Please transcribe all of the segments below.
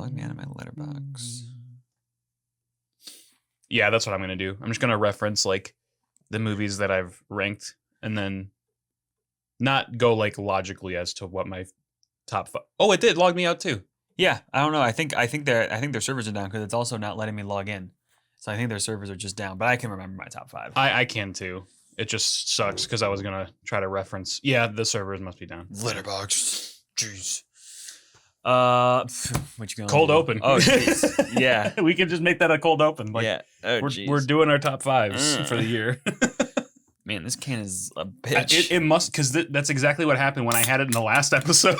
log me out of my letterbox. Yeah, that's what I'm gonna do. I'm just gonna reference like the movies that I've ranked, and then not go like logically as to what my top 5. Oh, it did log me out too. Yeah, I don't know. I think their servers are down because it's also not letting me log in. So I think their servers are just down. But I can remember my top 5. I can too. It just sucks because I was gonna try to reference. Yeah, the servers must be down. Letterbox. Jeez. What you going? Cold open. Oh, jeez. Yeah. We can just make that a cold open. Like, yeah. Oh, we're doing our top 5s for the year. Man, this can is a bitch. It must, because that's exactly what happened when I had it in the last episode.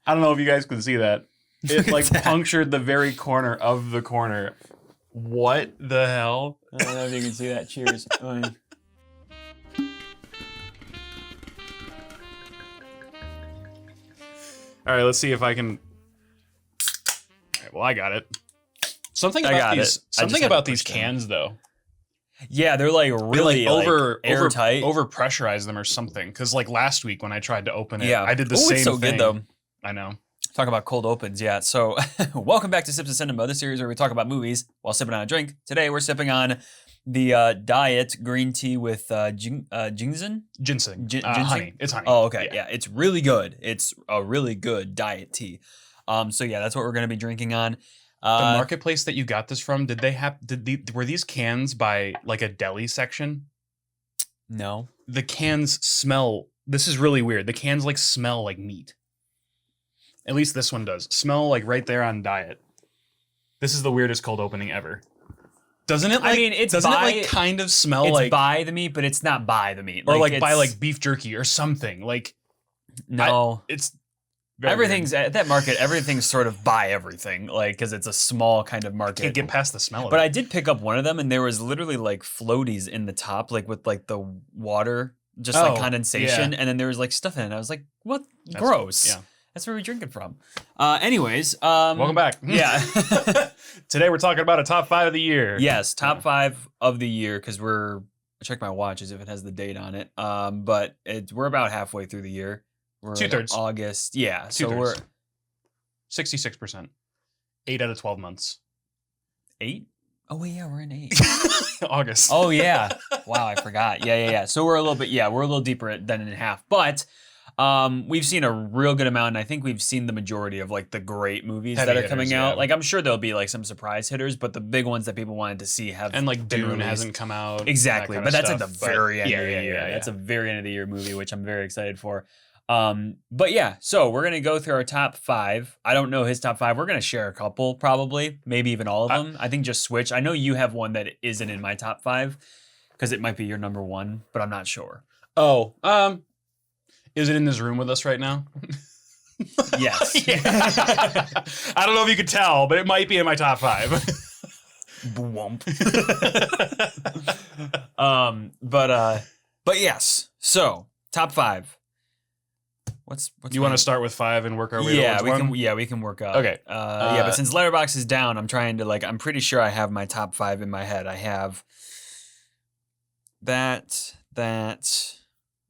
I don't know if you guys can see that. It like punctured the very corner of the corner. What the hell? I don't know if you can see that. Cheers. All right, let's see if I can. All right, well, I got it. Something about these cans, though. Yeah, they're like really airtight, over pressurize them or something. Because like last week when I tried to open it, I did the same it's so thing. Good though. I know. Talk about cold opens, yeah. So, welcome back to Sips of Cinema, the series where we talk about movies while sipping on a drink. Today, we're sipping on the diet green tea with ginseng. Ginseng. Honey. It's honey. Oh, okay. Yeah, it's really good. It's a really good diet tea. So yeah, that's what we're gonna be drinking on. The marketplace that you got this from, were these cans by like a deli section? No. The cans smell. This is really weird. The cans like smell like meat. At least this one does. Smell like right there on diet. This is the weirdest cold opening ever. Doesn't it? Like, I mean, it kind of smell it's like by the meat, but it's not by the meat. Or like by like beef jerky or something. Like no, it's everything's weird. At that market. Everything's sort of by everything, like because it's a small kind of market. Can't get past the smell of it. But I did pick up one of them, and there was literally like floaties in the top, like with like the water, just like condensation, and then there was like stuff in it. I was like, what? That's gross. Yeah. That's where we drink it from. Anyways, welcome back. Yeah. Today we're talking about a top 5 of the year. Yes, top 5 of the year because I check my watch as if it has the date on it. But we're about halfway through the year. We're 2/3 August. Yeah, 2/3. So we're 66%. 8 out of 12 months. 8? Oh wait, yeah, we're in 8. August. Oh yeah. Wow, I forgot. Yeah. So we're a little deeper than in half, but. We've seen a real good amount, and I think we've seen the majority of like the great movies that are coming out. Like I'm sure there'll be like some surprise hitters, but the big ones that people wanted to see have and like Dune released. hasn't come out exactly, but that's at the very end of the year. Yeah. That's a very end of the year movie, which I'm very excited for. But yeah, so we're gonna go through our top 5. I don't know his top 5. We're gonna share a couple, probably, maybe even all of them. I think just switch. I know you have one that isn't in my top 5 because it might be your number 1, but I'm not sure. Oh, is it in this room with us right now? Yes. I don't know if you could tell, but it might be in my top 5. Bwomp. But yes. So top 5. What's you want to start with 5 and work our way towards 1? We can work out. Okay. But since Letterboxd is down, I'm trying to I'm pretty sure I have my top 5 in my head. I have that.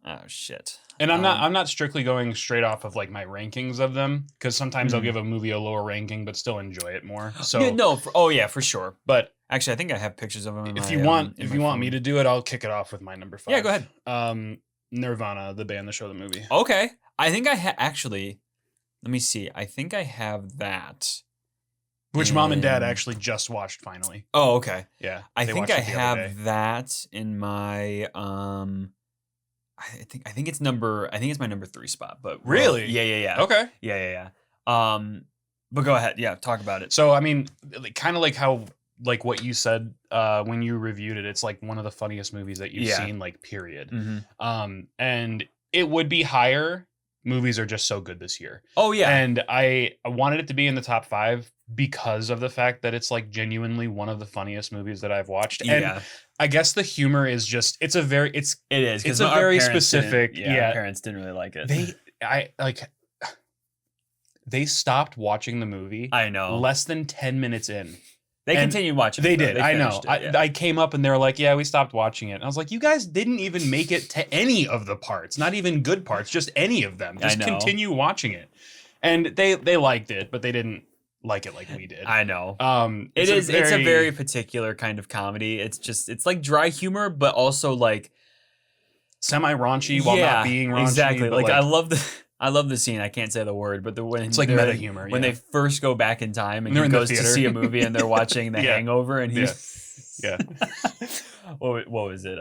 Oh shit. And I'm not strictly going straight off of like my rankings of them because sometimes I'll give a movie a lower ranking but still enjoy it more. So for sure. But actually, I think I have pictures of them. If you want me to do it, I'll kick it off with my number 5. Yeah, go ahead. Nirvana, the band, the show, the movie. Okay, I think I actually. Let me see. I think I have that. Which Mom and Dad actually just watched finally. Oh, okay. Yeah, I think I have that in my I think it's my number 3 spot, but really? Yeah. Okay. Yeah. But go ahead. Yeah, talk about it. So, I mean, kind of like how like what you said when you reviewed it, it's like one of the funniest movies that you've seen, like period. Mm-hmm. And it would be higher. Movies are just so good this year. Oh yeah. And I wanted it to be in the top 5 because of the fact that it's like genuinely one of the funniest movies that I've watched. Yeah. And I guess the humor is just it's a very specific. Our parents didn't really like it. They stopped watching the movie. I know. Less than 10 minutes in. They And continued watching. They it, though. did. They I know. finished it, yeah. I came up and they were like, "Yeah, we stopped watching it." And I was like, "You guys didn't even make it to any of the parts. Not even good parts. Just any of them. Just know. continue watching it." And they liked it, but they didn't like it like we did. I know. It's a very particular kind of comedy. It's like dry humor, but also like semi raunchy while not being raunchy. Exactly. Like I love the scene. I can't say the word, but it's like meta humor. When they first go back in time and they're he in the goes to theater. see a movie and they're watching The Hangover and he's yeah. what was it?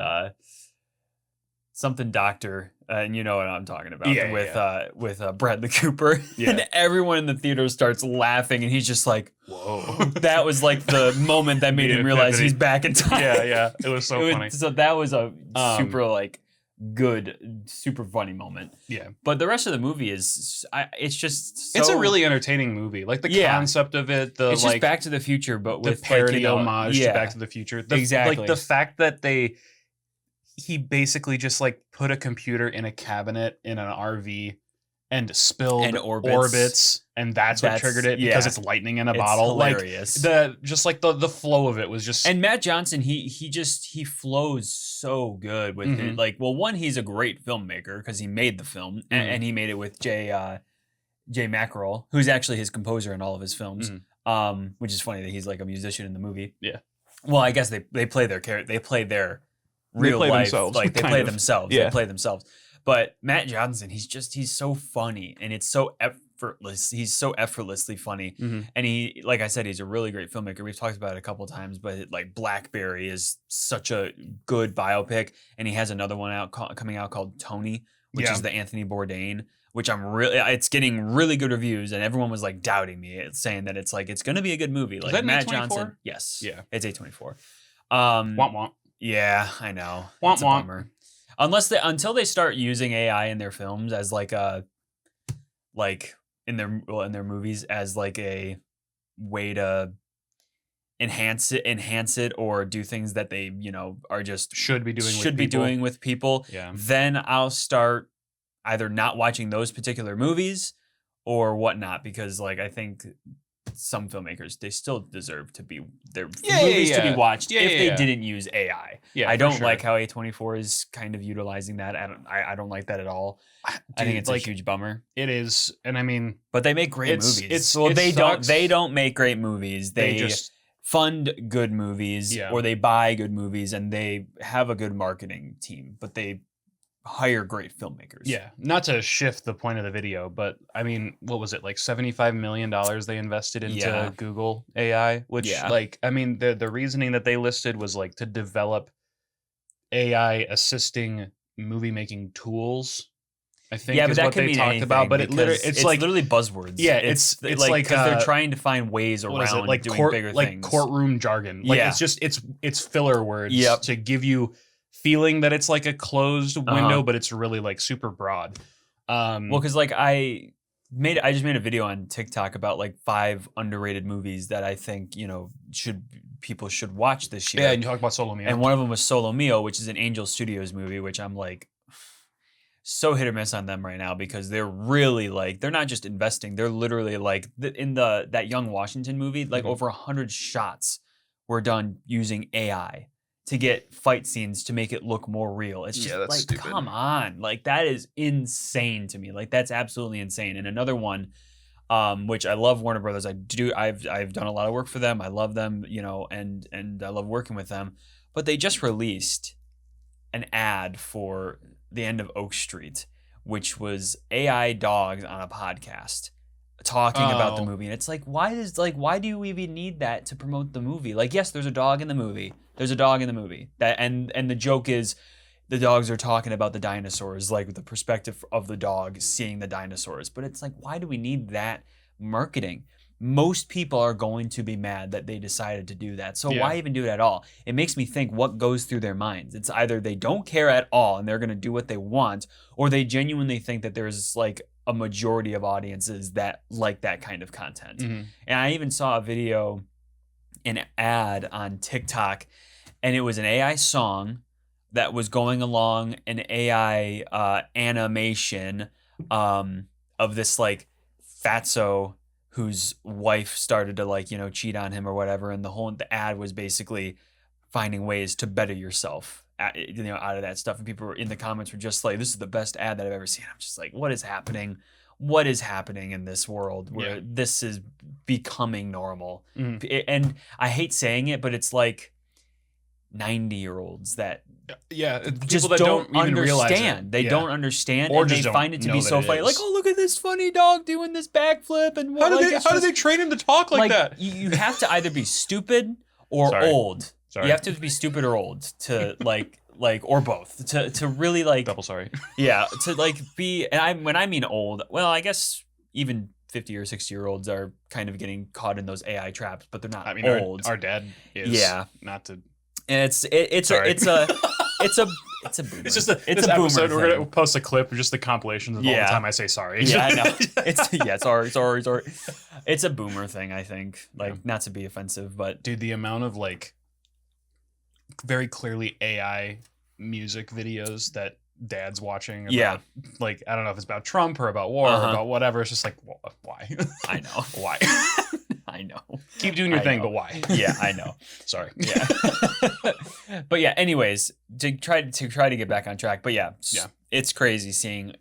Something doctor, and you know what I'm talking about with Bradley Cooper, and everyone in the theater starts laughing, and he's just like, "Whoa!" That was like the moment that made him realize he's back in time. Yeah, it was so funny. So that was a super like good, super funny moment. Yeah, but the rest of the movie is, it's just it's a really entertaining movie. Like the concept of it, it's just Back to the Future, but with parody homage to Back to the Future. Exactly, like the fact that he basically just like put a computer in a cabinet in an RV and spilled and orbits, and that's what triggered it because it's lightning in a bottle. Hilarious. Like the flow of it was just. And Matt Johnson, he flows so good with it. Like, well, one, he's a great filmmaker because he made the film and he made it with Jay Mackerel, who's actually his composer in all of his films. Which is funny that he's like a musician in the movie. Yeah. Well, I guess they play their character. They play their real life, themselves, like they play themselves. Yeah. They play themselves. But Matt Johnson, he's so funny, and it's so effortless. He's so effortlessly funny, and he, like I said, he's a really great filmmaker. We've talked about it a couple of times, but like Blackberry is such a good biopic, and he has another one coming out called Tony, which is the Anthony Bourdain, which it's getting really good reviews, and everyone was like doubting me, saying that it's going to be a good movie. Like is that Matt A24? Johnson, yes, it's A24. Womp womp. Yeah, I know. Womp it's a womp. bummer. Until they start using AI in their films as like in their movies as like a way to enhance it or do things that they, are just should be doing with people. Yeah. Then I'll start either not watching those particular movies or whatnot, because like I think some filmmakers, they still deserve to be movies to be watched if they didn't use AI. Yeah, I don't like how A24 is kind of utilizing that. I don't like that at all. Dude, I think it's like a huge bummer. It is, and I mean, but they make great movies. They don't make great movies. They just fund good movies or they buy good movies and they have a good marketing team, but they hire great filmmakers. Yeah, not to shift the point of the video, but I mean, what was it, like $75 million they invested into Google AI, which like, I mean, the reasoning that they listed was like to develop AI assisting movie making tools. I think but is that what can they mean talked about, but it's like literally buzzwords. Yeah, it's like because they're trying to find ways around like doing bigger things, like courtroom jargon. Like it's filler words to give you feeling that it's like a closed window, but it's really like super broad. Well, because like I just made a video on TikTok about like 5 underrated movies that I think people should watch this year. Yeah, and you talk about Solo Mio, and one of them was Solo Mio, which is an Angel Studios movie, which I'm like so hit or miss on them right now, because they're really like, they're not just investing, they're literally like in that Young Washington movie, like over 100 shots were done using AI to get fight scenes to make it look more real. It's just like, stupid. Come on. Like, that is insane to me. Like, that's absolutely insane. And another one, which I love Warner Brothers. I've done a lot of work for them. I love them, and I love working with them. But they just released an ad for The End of Oak Street, which was AI dogs on a podcast talking about the movie. And it's like, why do you even need that to promote the movie? Like, yes, there's a dog in the movie. There's a dog in the movie. And the joke is the dogs are talking about the dinosaurs, like the perspective of the dog seeing the dinosaurs. But it's like, why do we need that marketing? Most people are going to be mad that they decided to do that. So why even do it at all? It makes me think what goes through their minds. It's either they don't care at all and they're going to do what they want, or they genuinely think that there's like a majority of audiences that like that kind of content. And I even saw a video, an ad on TikTok, and it was an AI song that was going along an AI animation of this like fatso whose wife started to like, cheat on him or whatever. And the ad was basically finding ways to better yourself, out of that stuff. And people were in the comments were just like, this is the best ad that I've ever seen. I'm just like, what is happening? What is happening in this world where this is becoming normal? And I hate saying it, but it's like 90-year-olds that just don't even realize it. They don't understand, or and just they find it to be so funny. is. Like, oh, look at this funny dog doing this backflip, and how do they train him to talk like that? You have to either be stupid or old. Sorry. You have to be stupid or old to like or both to really like double sorry. Yeah, to like be. And when I mean old, well, I guess even 50 or 60-year-olds are kind of getting caught in those AI traps, but they're not old. Our dad is. Not to. And it's a boomer. It's just this episode. We're gonna post a clip of just the compilations of all the time I say sorry. Yeah, I know. Sorry. It's a boomer thing, I think. Like, not to be offensive, but dude, the amount of like very clearly AI music videos that dad's watching about, like, I don't know if it's about Trump or about war or about whatever. It's just like, why? I know. Why? I know. Keep doing your thing, but why? Yeah, I know. Sorry. Yeah. But yeah, anyways, to try to get back on track. But yeah, it's crazy seeing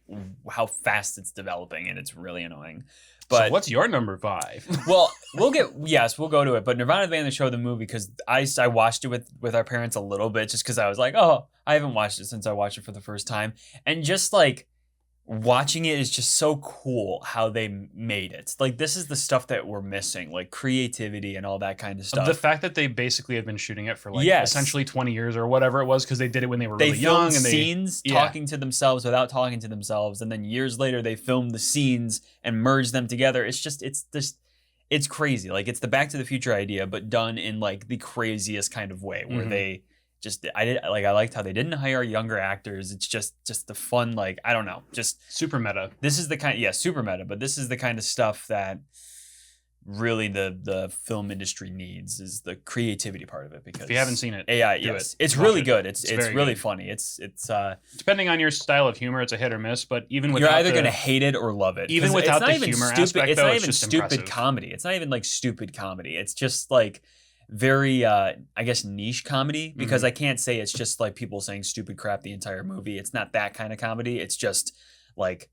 how fast it's developing, and it's really annoying. But so what's your number 5? Well, we'll go to it. But Nirvana Van the Show, the movie, because I watched it with our parents a little bit, just because I was like, oh, I haven't watched it since I watched it for the first time, and just like watching it is just so cool how they made it. Like, this is the stuff that we're missing, like creativity and all that kind of stuff. The fact that they basically have been shooting it for like essentially 20 years or whatever it was, because they did it when they were really young. And scenes talking to themselves without talking to themselves, and then years later they filmed the scenes and merged them together. It's crazy. Like, it's the Back to the Future idea, but done in like the craziest kind of way, where they I liked how they didn't hire younger actors. It's just the fun, like, I don't know, just super meta. This is the kind, super meta, but this is the kind of stuff that really the film industry needs, is the creativity part of it. Because if you haven't seen it, AI, it's really good. It's really funny. It's depending on your style of humor, it's a hit or miss. But even without, you're either gonna hate it or love it. Even without the humor aspect, it's though, not it's even just stupid impressive. comedy. It's not even like stupid comedy. It's just like very I guess niche comedy, because I can't say it's just like people saying stupid crap the entire movie. It's not that kind of comedy. It's just like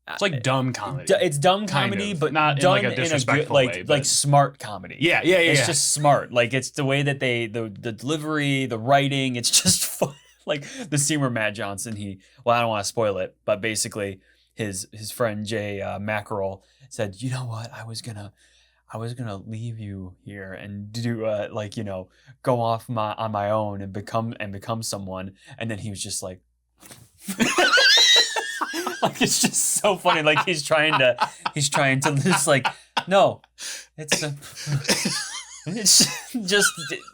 it's like dumb comedy. It's dumb comedy, but not done in like a disrespectful way, like smart comedy. Yeah. It's just smart. Like, it's the way that the delivery, the writing. It's just fun. Like the scene where Matt Johnson, I don't want to spoil it, but basically his friend Jay Mackerel said, you know what, I was gonna leave you here and do go off on my own and become someone, and then he was just like, like, it's just so funny. Like, he's trying to just like, no, it's just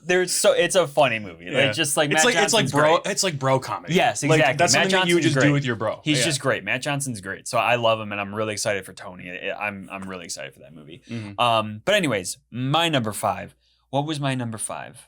it's a funny movie. Yeah. Like, just like it's like bro comedy. Yes, exactly. Like, that's Matt something that you would just great. do with your bro. He's just great. Matt Johnson's great. So I love him, and I'm really excited for Tony. I'm really excited for that movie. But anyways, my number 5. What was my number 5?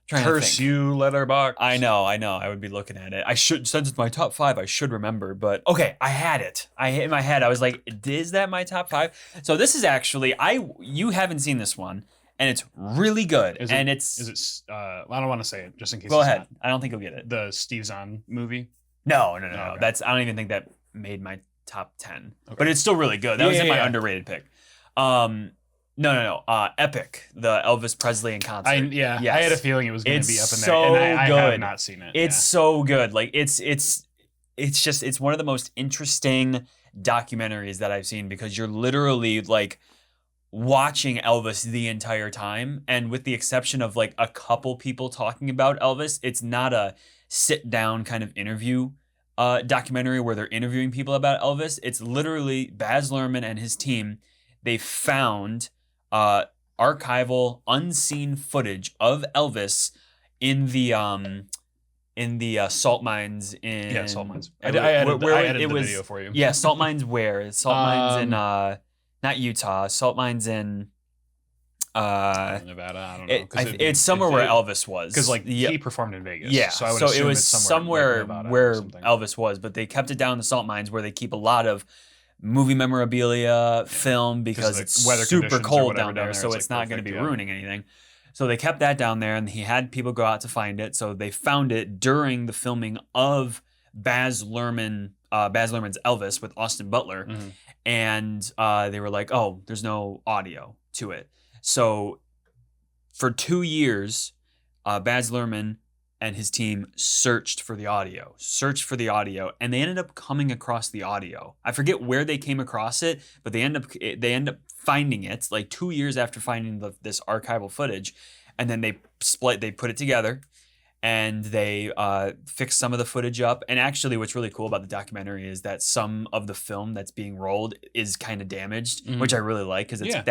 Curse you, Letterboxd. I know. I would be looking at it. I should, since it's my top 5, I should remember. But okay, I had it. I hit in my head. I was like, is that my top 5? So this is actually you haven't seen this one, and it's really good. I don't want to say it just in case. Go ahead. I don't think you'll get it. The Steve Zahn movie. No. Okay. I don't even think that made my top 10. Okay. But it's still really good. That was in my underrated pick. No. Epic, the Elvis Presley in concert. I had a feeling it was going to be up in there. So and I good. have not seen it. It's so good. Like, it's one of the most interesting documentaries that I've seen, because you're literally like watching Elvis the entire time, and with the exception of like a couple people talking about Elvis, it's not a sit down kind of interview documentary where they're interviewing people about Elvis. It's literally Baz Luhrmann and his team. They found archival, unseen footage of Elvis in the salt mines in salt mines. I edited the video for you. Yeah, salt mines where? Salt mines in not Utah. Salt mines in Nevada. I don't know. It's somewhere where Elvis was, because he performed in Vegas. Yeah, so I would it was somewhere like where Elvis was, but they kept it down in the salt mines, where they keep a lot of movie memorabilia film because the it's weather super conditions or cold whatever down there, so it's it's like not going to be perfect, yeah. ruining anything. So they kept that down there, and he had people go out to find it. So they found it during the filming of Baz Luhrmann's Elvis with Austin Butler, Mhm. and they were like, "Oh, there's no audio to it." So for 2 years, Baz Luhrmann and his team searched for the audio, and they ended up coming across the audio. I forget where they came across it, but they end up finding it like 2 years after finding this archival footage, and then they put it together, and they fixed some of the footage up. And actually, what's really cool about the documentary is that some of the film that's being rolled is kind of damaged, Mhm. which I really like because it's Yeah.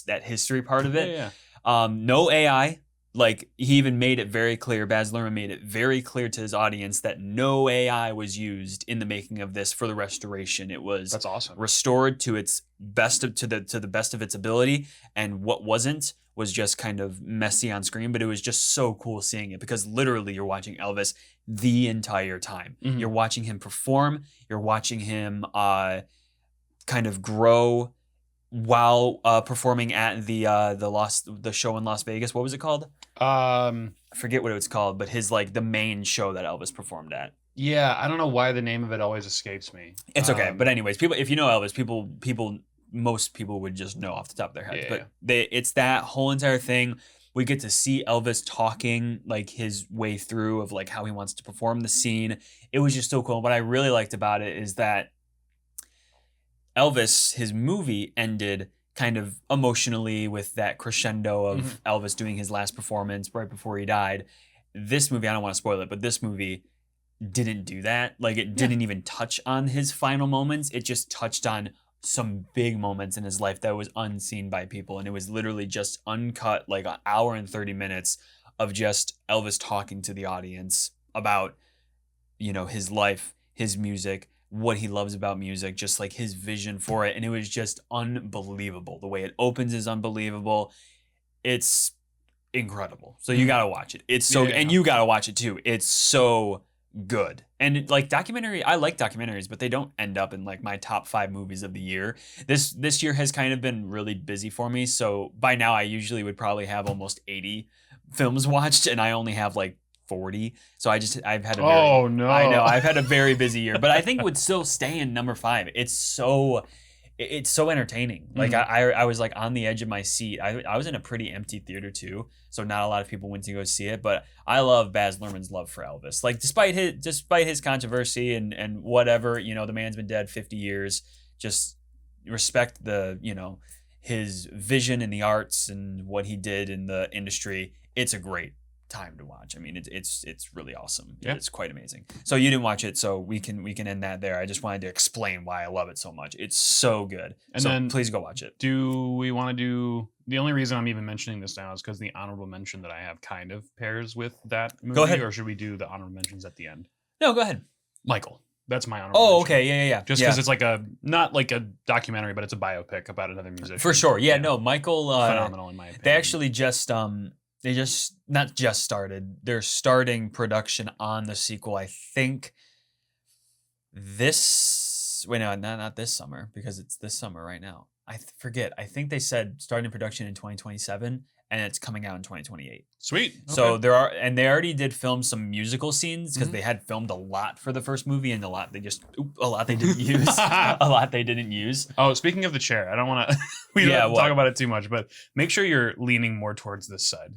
that history part of it. Yeah. No AI. Like, he even made it very clear, Baz Luhrmann made it very clear to his audience that no AI was used in the making of this for the restoration. It was That's awesome. restored to its best to the best of its ability, and what wasn't was just kind of messy on screen. But it was just so cool seeing it because literally you're watching Elvis the entire time. Mhm. You're watching him perform. You're watching him kind of grow while performing at the show in Las Vegas. What was it called? I forget what it was called, but his the main show that Elvis performed at. Yeah, I don't know why the name of it always escapes me. It's okay, but anyways, people, if you know Elvis, most people would just know off the top of their heads. Yeah. But it's that whole entire thing. We get to see Elvis talking his way through of how he wants to perform the scene. It was just so cool. What I really liked about it is that Elvis, his movie ended kind of emotionally with that crescendo of Elvis doing his last performance right before he died. This movie, I don't want to spoil it, but this movie didn't do that. It didn't even touch on his final moments. It just touched on some big moments in his life that was unseen by people. And it was literally just uncut, an hour and 30 minutes of just Elvis talking to the audience about, his life, his music, what he loves about music, just his vision for it. And it was just unbelievable. The way it opens is unbelievable. It's incredible. So you got to watch it. It's so, and you got to watch it too. It's so good. And I like documentaries, but they don't end up in my top 5 movies of the year. This year has kind of been really busy for me. So by now I usually would probably have almost 80 films watched, and I only have 40. So I've had a very, oh no, I know I've had a very busy year, but I think it would still stay in number 5. It's so entertaining. I was on the edge of my seat. I was in a pretty empty theater too, so not a lot of people went to go see it. But I love Baz Luhrmann's love for Elvis. Despite his controversy and whatever, the man's been dead 50 years. Just respect his vision in the arts and what he did in the industry. It's a great time to watch. I mean, it's really awesome. Yeah. It's quite amazing. So you didn't watch it, so we can end that there. I just wanted to explain why I love it so much. It's so good. And so then please go watch it. Do we want to do? The only reason I'm even mentioning this now is because the honorable mention that I have kind of pairs with that movie. Go ahead. Or should we do the honorable mentions at the end? No, go ahead. Michael. That's my honorable Oh, mention. okay. Yeah. Just because it's not like a documentary, but it's a biopic about another musician. For sure. Yeah, no, Michael, phenomenal in my opinion. they actually not just started. They're starting production on the sequel, I think not this summer, because it's this summer right now. I forget. I think they said starting production in 2027, and it's coming out in 2028. Sweet. Okay. So they already did film some musical scenes because they had filmed a lot for the first movie, and a lot they didn't use. A lot they didn't use. Oh, speaking of the chair, I don't want to don't have to talk about it too much, but make sure you're leaning more towards this side.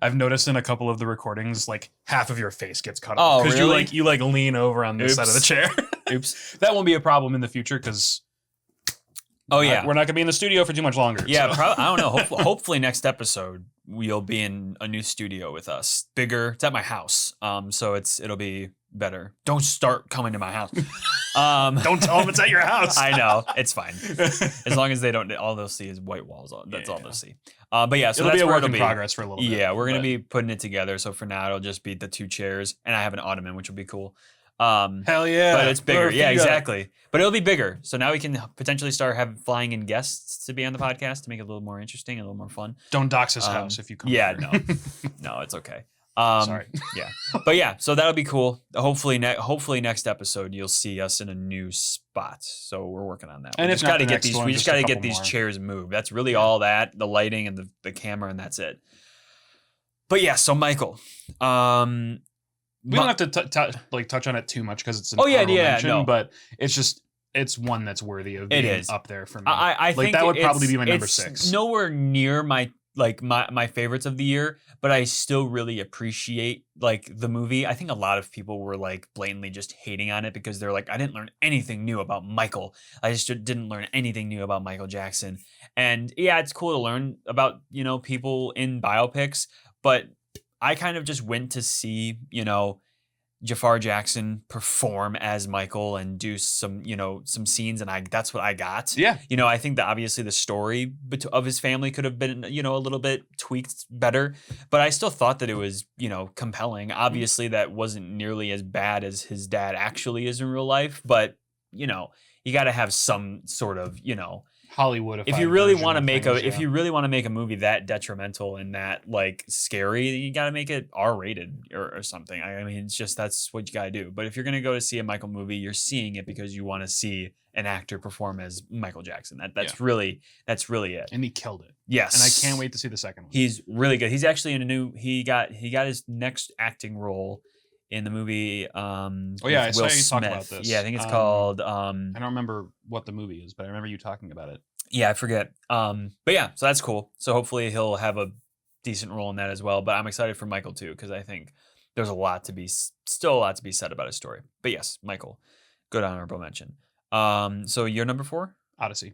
I've noticed in a couple of the recordings, half of your face gets cut off. Oh, really? You lean over on this side of the chair. Oops. That won't be a problem in the future because oh yeah, we're not gonna be in the studio for too much longer. Yeah, so. I don't know. Hopefully next episode we'll be in a new studio with us, bigger. It's at my house, so it'll be better. Don't start coming to my house. Don't tell them it's at your house. I know, it's fine as long as they don't. All they'll see is white walls. That's all they'll see. But yeah, so it'll that's be a where work in progress for a little bit. Yeah, we're gonna be putting it together. So for now, it'll just be the 2 chairs, and I have an ottoman, which will be cool. Hell yeah! But it's bigger. Yeah, exactly. But it'll be bigger. So now we can potentially start flying in guests to be on the podcast to make it a little more interesting and a little more fun. Don't dox his house if you come. Yeah, over. no, it's okay. Sorry. Yeah. But yeah, so that'll be cool. Hopefully next episode you'll see us in a new spot. So we're working on that. And We if just not got to the get next these one, we just just a got to get couple these more. chairs moved. That's really all that, the lighting and the camera, and that's it. But yeah, so Michael, We don't have to touch on it too much because it's an honorable mention, no. but it's one that's worthy of It being is. up there for me. I think that would probably be my number it's 6. Nowhere near my favorites of the year, but I still really appreciate like the movie. I think a lot of people were like blatantly just hating on it because they're like, I didn't learn anything new about Michael. I just didn't learn anything new about Michael Jackson. And yeah, it's cool to learn about, people in biopics, but I kind of just went to see, Jafar Jackson perform as Michael and do some scenes, and that's what I got. Yeah. I think that obviously the story of his family could have been, a little bit tweaked better, but I still thought that it was, compelling. Obviously that wasn't nearly as bad as his dad actually is in real life, but you got to have some sort of, Hollywood. If you really want to make if you really want to make a movie that detrimental and that like scary, you got to make it R-rated or something. I mean, it's just that's what you got to do. But if you're gonna go to see a Michael movie, you're seeing it because you want to see an actor perform as Michael Jackson. That's really it. And he killed it. Yes, and I can't wait to see the second one. He's really good. He's actually in a new. He got his next acting role in the movie. I saw you talk about this. Yeah, I think it's called. I don't remember what the movie is, but I remember you talking about it. Yeah, I forget. But yeah, so that's cool. So hopefully he'll have a decent role in that as well. But I'm excited for Michael too because I think there's still a lot to be said about his story. But yes, Michael, good honorable mention. So your number 4? Odyssey.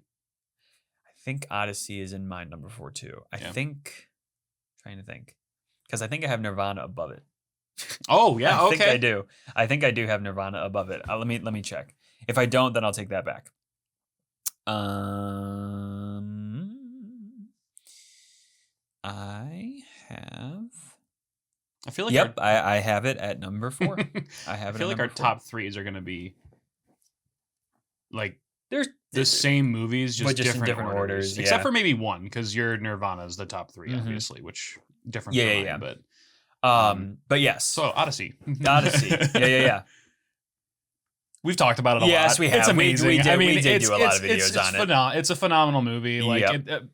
I think Odyssey is in my number 4 too. Trying to think, because I think I have Nirvana above it. Oh yeah, I think I do. I think I do have Nirvana above it. Let me check. If I don't, then I'll take that back. I have. I feel like. Yep, I have it at number 4. I feel like our top 3s are going to be like there's the same movies, just in different orders. Except for maybe one, because your Nirvana is the top 3, obviously, which different. Yeah. But yes. So Odyssey. Yeah. We've talked about it a lot. Yes, we have. It's amazing. We did do a lot of videos on it. It's a phenomenal movie. Like Yep.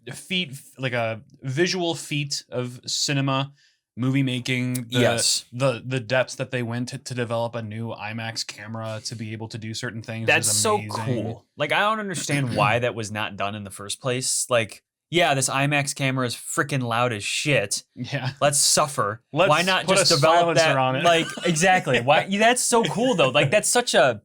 like a visual feat of cinema, movie making. Yes. The depths that they went to develop a new IMAX camera to be able to do certain things. That's is so amazing. cool. Like, I don't understand why that was not done in the first place. Like, yeah, this IMAX camera is freaking loud as shit. Yeah. Let's suffer. Let's why not put just a develop that? silencer on it. Like, exactly. Why? That's so cool though. Like, that's such a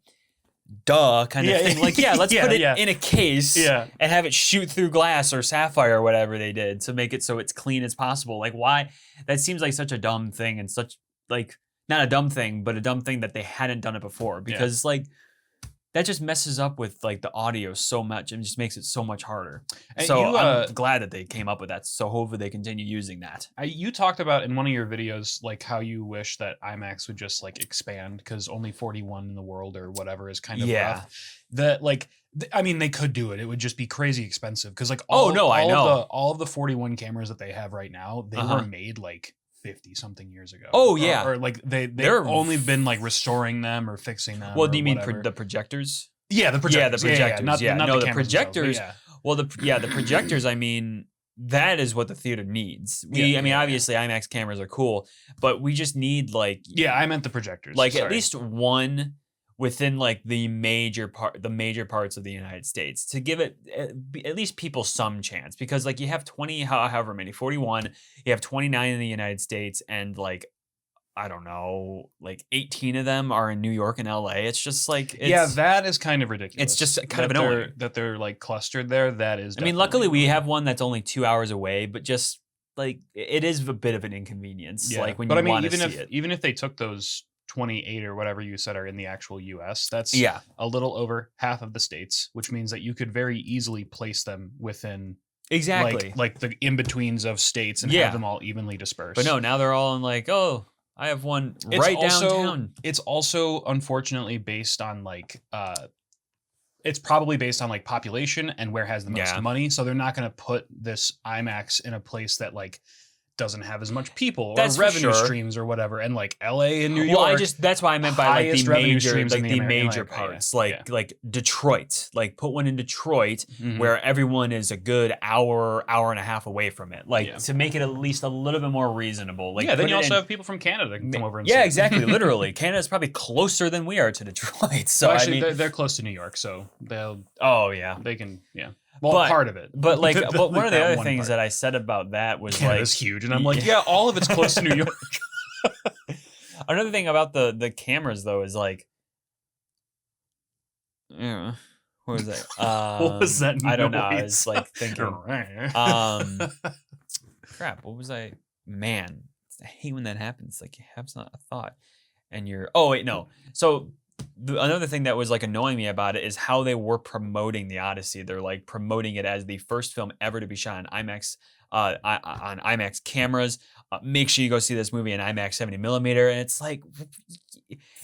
duh kind of thing. Like, let's put it in a case and have it shoot through glass or sapphire or whatever they did to make it so it's clean as possible. Like, why? That seems like such a dumb thing and such like not a dumb thing, but a dumb thing that they hadn't done it before because like that just messes up with like the audio so much and just makes it so much harder. And so I'm glad that they came up with that. So hopefully they continue using that. You talked about in one of your videos like how you wish that IMAX would just like expand because only 41 in the world or whatever is kind of rough. That like I mean they could do it. It would just be crazy expensive because like all of the 41 cameras that they have right now they were made like 50 something years ago. Oh yeah, or like they've only been like restoring them or fixing them. Well, do you mean the projectors? Yeah, the projectors. Yeah, the projectors. Not the projectors. Well, the projectors. I mean, that is what the theater needs. Obviously, IMAX cameras are cool, but we just need like. Yeah, I meant the projectors. Like at least one within like the major parts of the United States to give it at least people some chance because like you have 20 however many 41 you have 29 in the United States and like I don't know like 18 of them are in New York and LA. It's just like that is kind of ridiculous. It's just kind of annoying that they're like clustered there. That is luckily we have one that's only 2 hours away, but just like it is a bit of an inconvenience like when you want to see it. Even if they took those 28 or whatever you said are in the actual US, that's a little over half of the states, which means that you could very easily place them within like the in-betweens of states and have them all evenly dispersed. But no, now they're all in like, oh, I have one downtown. It's also unfortunately based on like it's probably based on like population and where has the most money, so they're not going to put this IMAX in a place that like doesn't have as much people or That's for revenue sure. streams or whatever. And like LA and New York. Well, that's why I meant by like highest the revenue major, streams like in the the major America, parts, yeah. like Detroit, like put one in Detroit Mhm. where everyone is a good hour and a half away from it, like Yeah. to make it at least a little bit more reasonable. Like, yeah, then put you it also in- have people from Canada that can come over and see yeah, it. exactly, literally. Canada's probably closer than we are to Detroit, so Well, actually, I mean, they're close to New York, so oh yeah. they can, yeah. Well, But- part of it. But like, but one of the That other one things part. that I said about that was Canada's like huge, and I'm like, yeah, all of it's close to New York. another thing about the cameras though is like, yeah, what was that? What was that I don't know. I noise? was like thinking, crap. What was I? Man, I hate when that happens. Like you have a thought, and you're. Oh wait, no. So another thing that was like annoying me about it is how they were promoting the Odyssey. They're like promoting it as the first film ever to be shot on IMAX, on IMAX cameras. Make sure you go see this movie in IMAX 70 millimeter. And it's like,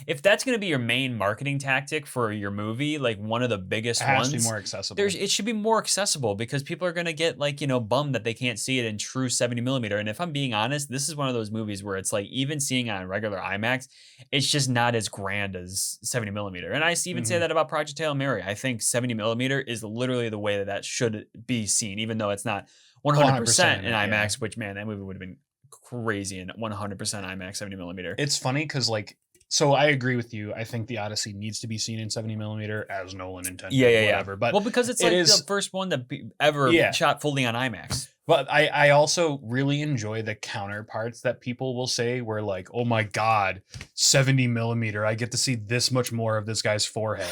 if that's going to be your main marketing tactic for your movie, like one of the biggest It has ones, to be more accessible. it should be more accessible because people are going to get like, bummed that they can't see it in true 70 millimeter. And if I'm being honest, this is one of those movies where it's like, even seeing it on regular IMAX, it's just not as grand as 70 millimeter. And I even say that about Project Hail Mary. I think 70 millimeter is literally the way that should be seen, even though it's not 100% in IMAX, which, man, that movie would have been crazy in 100% IMAX 70 millimeter. It's funny because like, so I agree with you. I think the Odyssey needs to be seen in 70 millimeter as Nolan intended. Yeah. Whatever. But well, because it's like the first one that ever shot fully on IMAX. But I also really enjoy the counterparts that people will say where like, oh my God, 70 millimeter, I get to see this much more of this guy's forehead.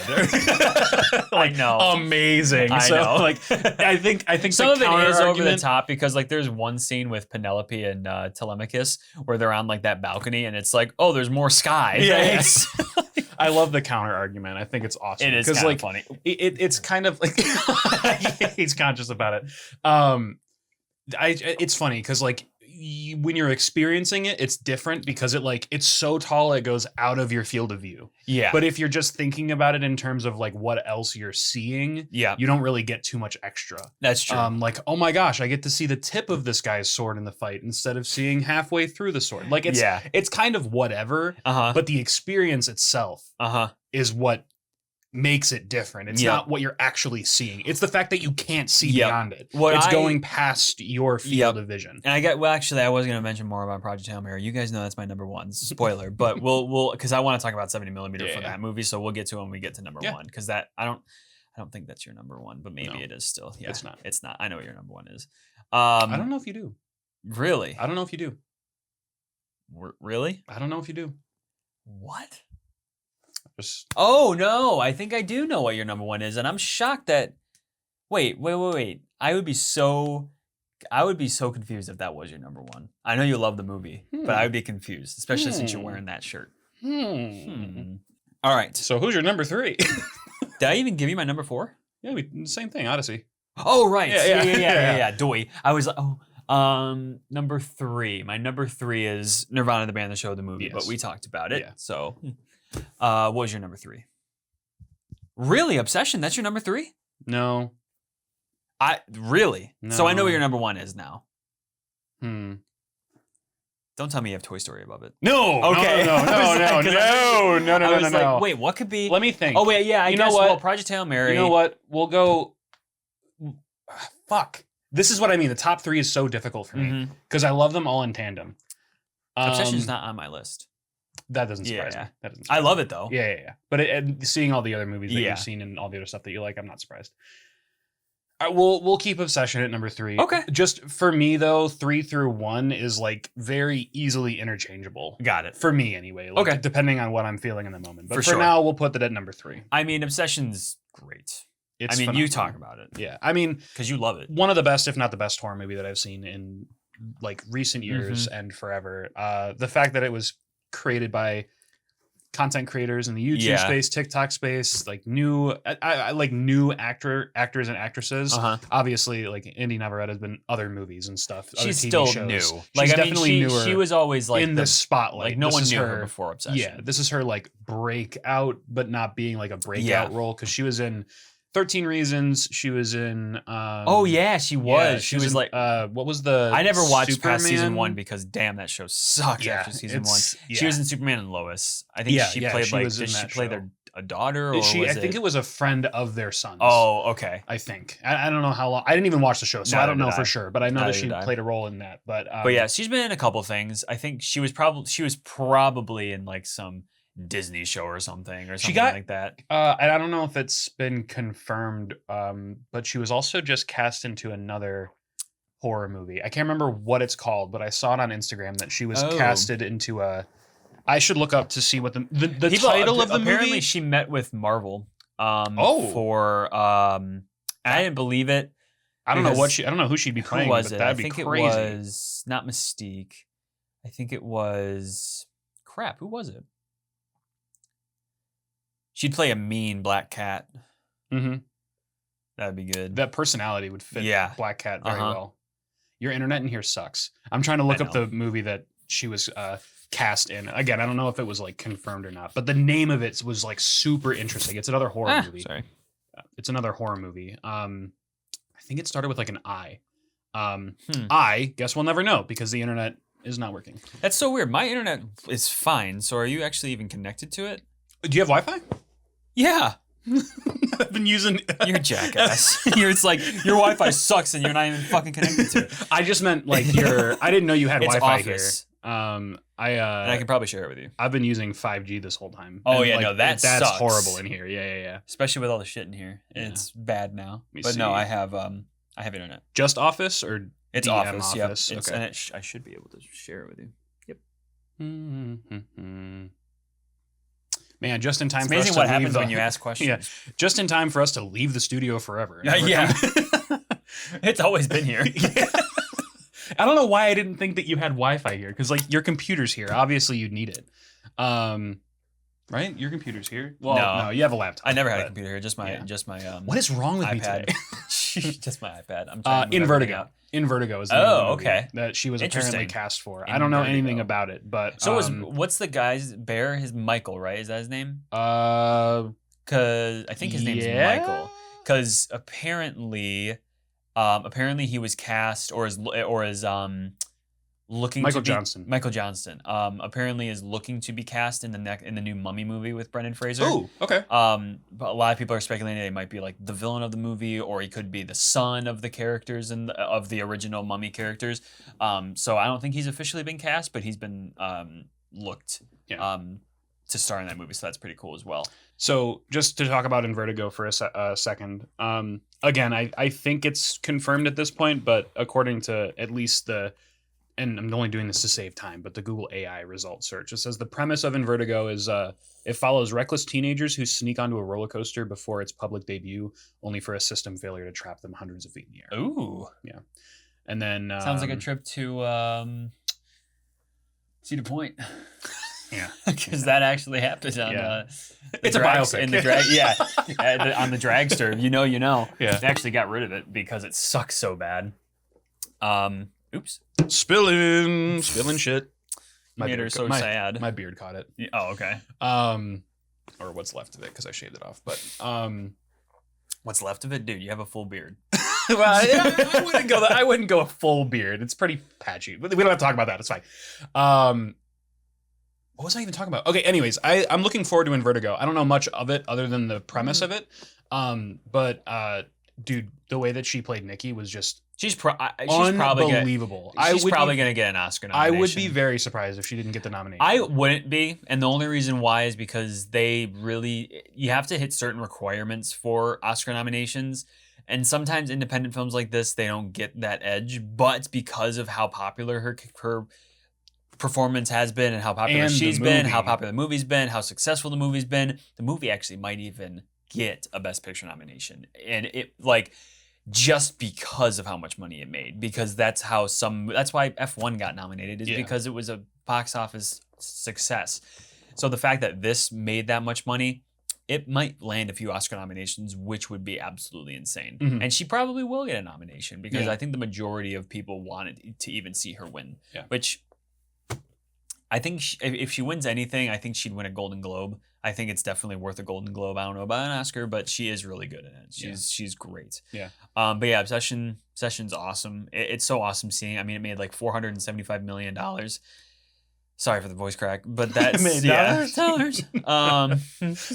I know. Amazing. I know. Like I think some of it is over the argument- top because like there's one scene with Penelope and Telemachus where they're on like that balcony and it's like, oh, there's more sky. Yeah. I love the counter argument. I think it's awesome. It is kind like, of funny. It's kind of like he's conscious about it. It's funny because like when you're experiencing it, it's different because it's so tall it goes out of your field of view. Yeah. But if you're just thinking about it in terms of like what else you're seeing, yeah, you don't really get too much extra. That's true. Like, oh my gosh, I get to see the tip of this guy's sword in the fight instead of seeing halfway through the sword. Like it's kind of whatever. But the experience itself is what makes it different. It's not what you're actually seeing. It's the fact that you can't see beyond it. It's going past your field of vision. And actually I was going to mention more about Project Hail Mary. You guys know that's my number one. Spoiler, but we'll because I want to talk about 70 millimeter for that movie, so we'll get to it when we get to number one because that I don't think that's your number one, but maybe it is still. Yeah, it's not. It's not. I know what your number one is. I don't know if you do. Really? I don't know if you do. Really? I don't know if you do. What? Oh no, I think I do know what your number one is, and I'm shocked that. Wait. I would be so confused if that was your number one. I know you love the movie, but I would be confused, especially since you're wearing that shirt. All right. So who's your number three? Did I even give you my number four? Yeah, same thing. Odyssey. Oh right. Yeah. Doy. I was like, number three. My number three is Nirvana, the band, the show, the movie, but we talked about it. Yeah. So. What was your number three? Really? Obsession? That's your number three? No. Really? No. So I know what your number one is now. Don't tell me you have Toy Story above it. No. Okay. No. I was like, wait, what could be? Let me think. Oh wait, yeah. I guess. Know what? Well, Project Hail Mary. You know what? We'll go. Fuck. This is what I mean. The top three is so difficult for me because I love them all in tandem. Obsession's not on my list. That doesn't surprise me. That doesn't. I love it though. Yeah. But and seeing all the other movies that you've seen and all the other stuff that you like, I'm not surprised. We'll keep Obsession at number three. Okay. Just for me though, 3 through 1 is like very easily interchangeable. Got it. For me anyway. Like, okay. Depending on what I'm feeling in the moment. But for now, we'll put that at number 3. I mean, Obsession's great. It's phenomenal. You talk about it. Yeah. I mean, because you love it. One of the best, if not the best horror movie that I've seen in like recent years and forever. The fact that it was created by content creators in the YouTube space, TikTok space, like new actors and actresses. Obviously, like Indy Navarrete has been other movies and stuff. She's other TV still shows. new. Like, she's definitely newer. She was always like in the spotlight. Like no one knew her before Obsession. Yeah, this is her like breakout, but not being like a breakout role because she was in 13 Reasons. She was in. Oh yeah, she was. Yeah, she was in, like. what was the? I never watched past season Superman? 1 because damn, that show sucked after season 1. Yeah. She was in Superman and Lois. I think she played she like. was in Did she that play show. a daughter or I think it was a friend of their son's. Oh, okay. I think. I don't know how long. I didn't even watch the show, so I don't know for sure. But I know that she Neither did I. played a role in that. But yeah, she's been in a couple things. I think she was probably in like some Disney show or something like that. And I don't know if it's been confirmed, but she was also just cast into another horror movie. I can't remember what it's called, but I saw it on Instagram that she was casted into a. I should look up to see what the title of the movie. Apparently, she met with Marvel. For I didn't believe it. I don't know who she'd be playing. Who was but it? That'd I think be crazy. it was not Mystique. I think it was crap. Who was it? She'd play a mean black cat. Mm-hmm. That'd be good. That personality would fit Black Cat very well. Your internet in here sucks. I'm trying to look up the movie that she was cast in. Again, I don't know if it was like confirmed or not, but the name of it was like super interesting. It's another horror movie. Sorry. It's another horror movie. I think it started with like an I. I guess we'll never know because the internet is not working. That's so weird. My internet is fine. So are you actually even connected to it? Do you have Wi-Fi? Yeah. I've been using. You're a jackass. It's like your Wi-Fi sucks and you're not even fucking connected to it. I just meant like I didn't know you had Wi-Fi Office. here. And I can probably share it with you. I've been using 5G this whole time. Oh and yeah, like, no, that's horrible in here. Yeah. Especially with all the shit in here. Yeah. It's bad now. See. No, I have internet. Just Office or it's DM Office. Yep. Okay. And I should be able to share it with you. Yep. Man, just in time. It's amazing what happens when you ask questions. Yeah, just in time for us to leave the studio forever. Yeah. It's always been here. I don't know why I didn't think that you had Wi-Fi here because like your computer's here. Obviously, you'd need it. Right? Your computer's here. Well, no, you have a laptop. I never had a computer here. Just my What is wrong with iPad. me today? Just my iPad. I'm trying to in Vertigo. In Vertigo is the name of the movie that she was apparently cast for. I don't know anything about it, but so what's the guy's bear? His Michael, right? Is that his name? Because I think his name's Michael. Because apparently he was cast or is looking Michael to be, Johnston. Michael Johnston. Apparently is looking to be cast in the new Mummy movie with Brendan Fraser. Oh, okay. But a lot of people are speculating they might be like the villain of the movie, or he could be the son of the characters of the original Mummy characters. So I don't think he's officially been cast, but he's been looked to star in that movie. So that's pretty cool as well. So just to talk about In Vertigo for a second. Again, I think it's confirmed at this point, but according to at least and I'm only doing this to save time, but the Google AI result search, it says the premise of In Vertigo is it follows reckless teenagers who sneak onto a roller coaster before its public debut, only for a system failure to trap them hundreds of feet in the air. Ooh. Yeah. And then... sounds like a trip to Cedar Point. Yeah. Because that actually happened on it's a biopic. In the on the dragster. You know. Yeah. They actually got rid of it because it sucks so bad. Oops. Spilling shit. Made her so sad. My beard caught it. Oh, okay. Or what's left of it because I shaved it off. But what's left of it, dude? You have a full beard. Well, I wouldn't go a full beard. It's pretty patchy. But we don't have to talk about that. It's fine. What was I even talking about? Okay. Anyways, I'm looking forward to In Vertigo. I don't know much of it other than the premise of it. But dude, the way that she played Nikki was just. She's probably unbelievable. She's probably going to get an Oscar nomination. I would be very surprised if she didn't get the nomination. I wouldn't be. And the only reason why is because you have to hit certain requirements for Oscar nominations. And sometimes independent films like this, they don't get that edge. But because of how popular her performance has been and how popular she's been, how popular the movie's been, how successful the movie's been, the movie actually might even get a Best Picture nomination. And it just because of how much money it made, because that's why F1 got nominated, is because it was a box office success. So the fact that this made that much money, it might land a few Oscar nominations, which would be absolutely insane. Mm-hmm. And she probably will get a nomination because I think the majority of people wanted to even see her win, which I think if she wins anything, I think she'd win a Golden Globe. I think it's definitely worth a Golden Globe. I don't know about an Oscar, but she is really good in it. She's great. Yeah. But yeah, Obsession's awesome. It's so awesome seeing. I mean, it made like $475 million. Sorry for the voice crack, but that's dollars.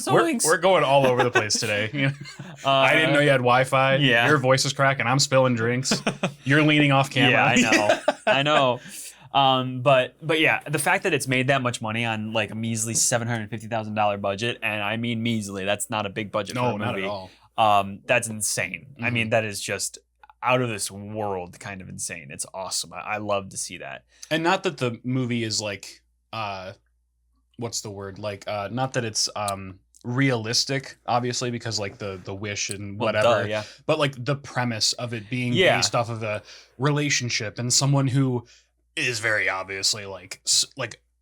We're going all over the place today. I didn't know you had Wi-Fi. Yeah. Your voice is cracking. I'm spilling drinks. You're leaning off camera. Yeah, I know. But yeah, the fact that it's made that much money on like a measly $750,000 budget, and I mean measly, that's not a big budget for a movie. Not at all. That's insane. I mean, that is just out of this world kind of insane. It's awesome. I love to see that. And not that the movie is like, what's the word? Like, not that it's realistic, obviously, because like the wish and whatever. Yeah. But like the premise of it being based off of a relationship and someone who is very obviously like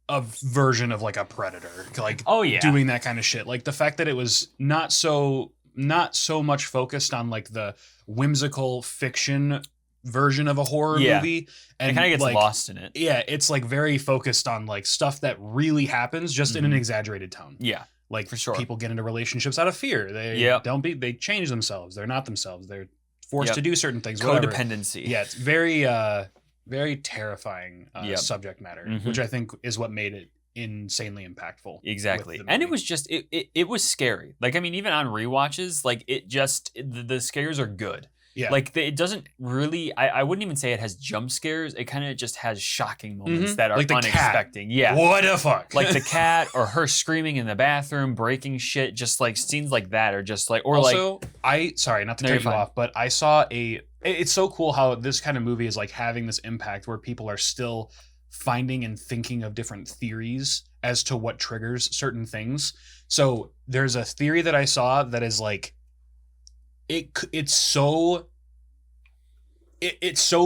a version of like a predator, like doing that kind of shit. Like the fact that it was not so much focused on like the whimsical fiction version of a horror movie, and it kind of gets like, lost in it. Yeah, it's like very focused on like stuff that really happens, just in an exaggerated tone. Yeah, like for sure. People get into relationships out of fear. They change themselves. They're not themselves. They're forced to do certain things. Codependency. Yeah, it's very terrifying subject matter, which I think is what made it insanely impactful. Exactly. And it was just it was scary. Like, I mean, even on rewatches, like the scares are good. Yeah. Like it doesn't really, I wouldn't even say it has jump scares. It kind of just has shocking moments that are like the unexpected. Cat. Yeah. What the fuck? Like the cat or her screaming in the bathroom, breaking shit, just like scenes like that are just like, or also, sorry, not to cut you off, but I saw it's so cool how this kind of movie is like having this impact where people are still finding and thinking of different theories as to what triggers certain things. So there's a theory that I saw that is like, it's so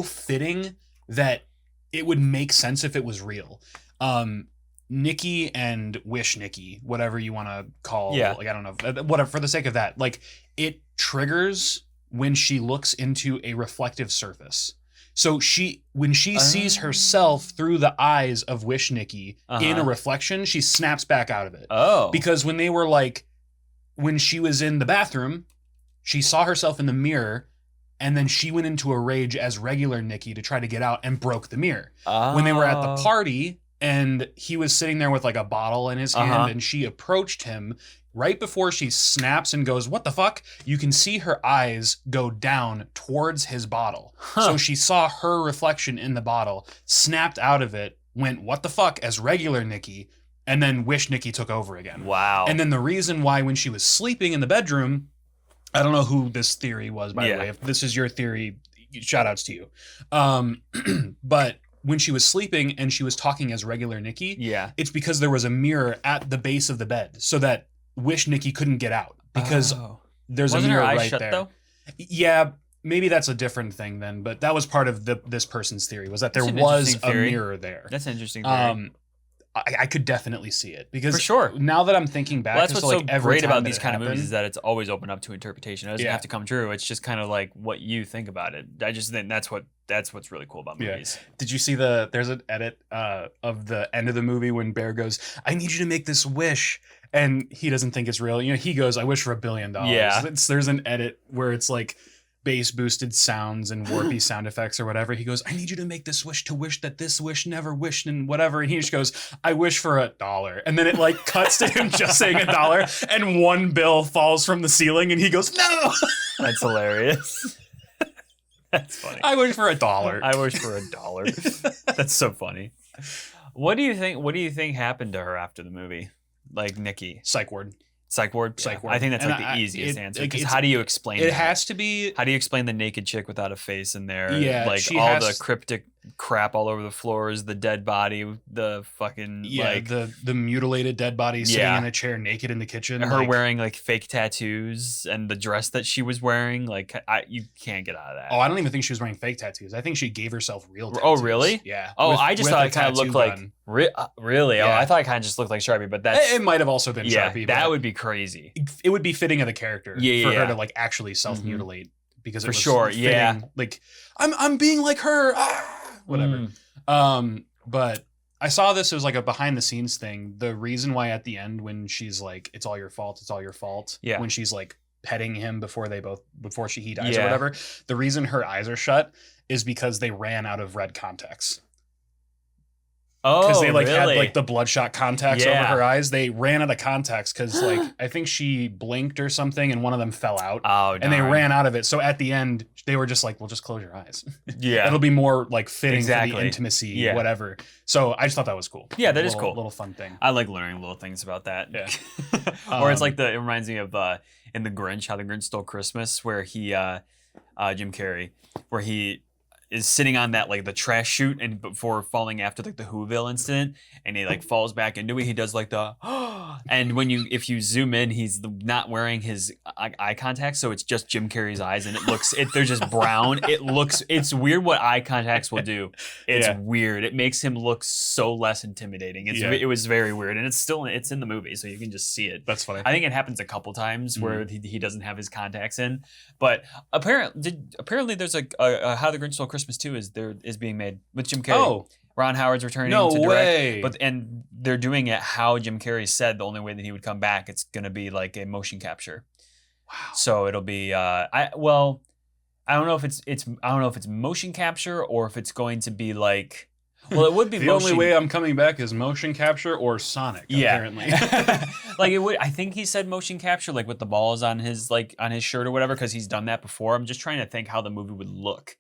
fitting that it would make sense if it was real. Nikki and Wish Nikki, whatever you want to call, like, I don't know, whatever, for the sake of that, like it triggers when she looks into a reflective surface. So when she sees herself through the eyes of Wish Nikki in a reflection, she snaps back out of it. Oh. Because when she was in the bathroom, she saw herself in the mirror, and then she went into a rage as regular Nikki to try to get out and broke the mirror. When they were at the party and he was sitting there with like a bottle in his hand and she approached him right before she snaps and goes, "What the fuck?" You can see her eyes go down towards his bottle. So she saw her reflection in the bottle, snapped out of it, went, "What the fuck?" as regular Nikki, and then Wish Nikki took over again. Wow. And then the reason why when she was sleeping in the bedroom, I don't know who this theory was, by the way. If this is your theory, shout outs to you. But when she was sleeping and she was talking as regular Nikki, it's because there was a mirror at the base of the bed so that Wish Nikki couldn't get out because there's a mirror right there. Though? Yeah, maybe that's a different thing then, but that was part of this person's theory, was that there was a mirror there. That's an interesting theory. I could definitely see it because for sure. Now that I'm thinking back, that's what's like so great about these kind of movies is that it's always open up to interpretation. It doesn't Yeah. have to come true. It's just kind of like what you think about it. I just think that's what's really cool about movies. Did you see there's an edit of the end of the movie when Bear goes, "I need you to make this wish," and he doesn't think it's real. You know, he goes, "I wish for $1 billion." Yeah. There's an edit where it's like bass boosted sounds and warpy sound effects or whatever. He goes, "I need you to make this wish to wish that this wish never wished," and whatever. And he just goes, "I wish for $1." And then it like cuts to him just saying $1, and one bill falls from the ceiling, and he goes, "No!" That's hilarious. That's funny. I wish for $1. I wish for $1. That's so funny. What do you think happened to her after the movie? Like Nikki. Psych ward. Psych ward? Psych ward. I think that's And like the easiest answer. Because it's- how do you explain It that? has to be. How do you explain the naked chick without a face in there? Yeah, like she all has- the cryptic crap all over the floors, the dead body, the fucking like the mutilated dead body sitting in a chair naked in the kitchen. her like, wearing like fake tattoos and the dress that she was wearing. Like you can't get out of that. Oh, I don't even think she was wearing fake tattoos. I think she gave herself real tattoos. Oh, really? Yeah. Oh, With- I just with thought a it kind of looked tattoo like gun. really. Oh, Yeah. I thought it kind of just looked like Sharpie, but that's It might have also been Sharpie. that but would be crazy. it would be fitting of the character Yeah, for yeah, her yeah. to like actually self-mutilate because it For was sure, fitting, yeah. Like I'm being like her. Whatever. Mm. But I saw this as like a behind the scenes thing. The reason why at the end when she's like, "It's all your fault. It's all your fault." Yeah. When she's like petting him before he dies or Yeah. whatever. The reason her eyes are shut is because they ran out of red contacts. Because Oh, they like had really? like the bloodshot contacts Yeah. over her eyes. They ran out of contacts because like I think she blinked or something and one of them fell out. Oh, And they darn. ran out of it. So at the end, they were just like, "Well, just close your eyes. Yeah. It'll be more like fitting for Exactly. the intimacy, Yeah. whatever." So I just thought that was cool. Yeah, that is Little- cool. Little fun thing. I like learning little things about that. Yeah. Or it's like it reminds me of in The Grinch, How the Grinch Stole Christmas, where he Jim Carrey, where he is sitting on that like the trash chute and before falling after like the Whoville incident, and he like falls back into it. He does like the and if you zoom in, he's not wearing his eye contact, so it's just Jim Carrey's eyes, and they're just brown. It's weird what eye contacts will do. It's weird. It makes him look so less intimidating. It was very weird, and it's in the movie, so you can just see it. That's funny. I think it happens a couple times where he doesn't have his contacts in, but apparently there's a How the Grinch Stole Christmas 2 is being made with Jim Carrey. Oh, Ron Howard's returning no to direct, way. and they're doing it how Jim Carrey said the only way that he would come back, it's gonna be like a motion capture. Wow. So it'll be I don't know if it's motion capture or if it's going to be like, well, it would be The motion. only way I'm coming back is motion capture or Sonic, apparently. Like it would. I think he said motion capture, like with the balls on his shirt or whatever, because he's done that before. I'm just trying to think how the movie would look.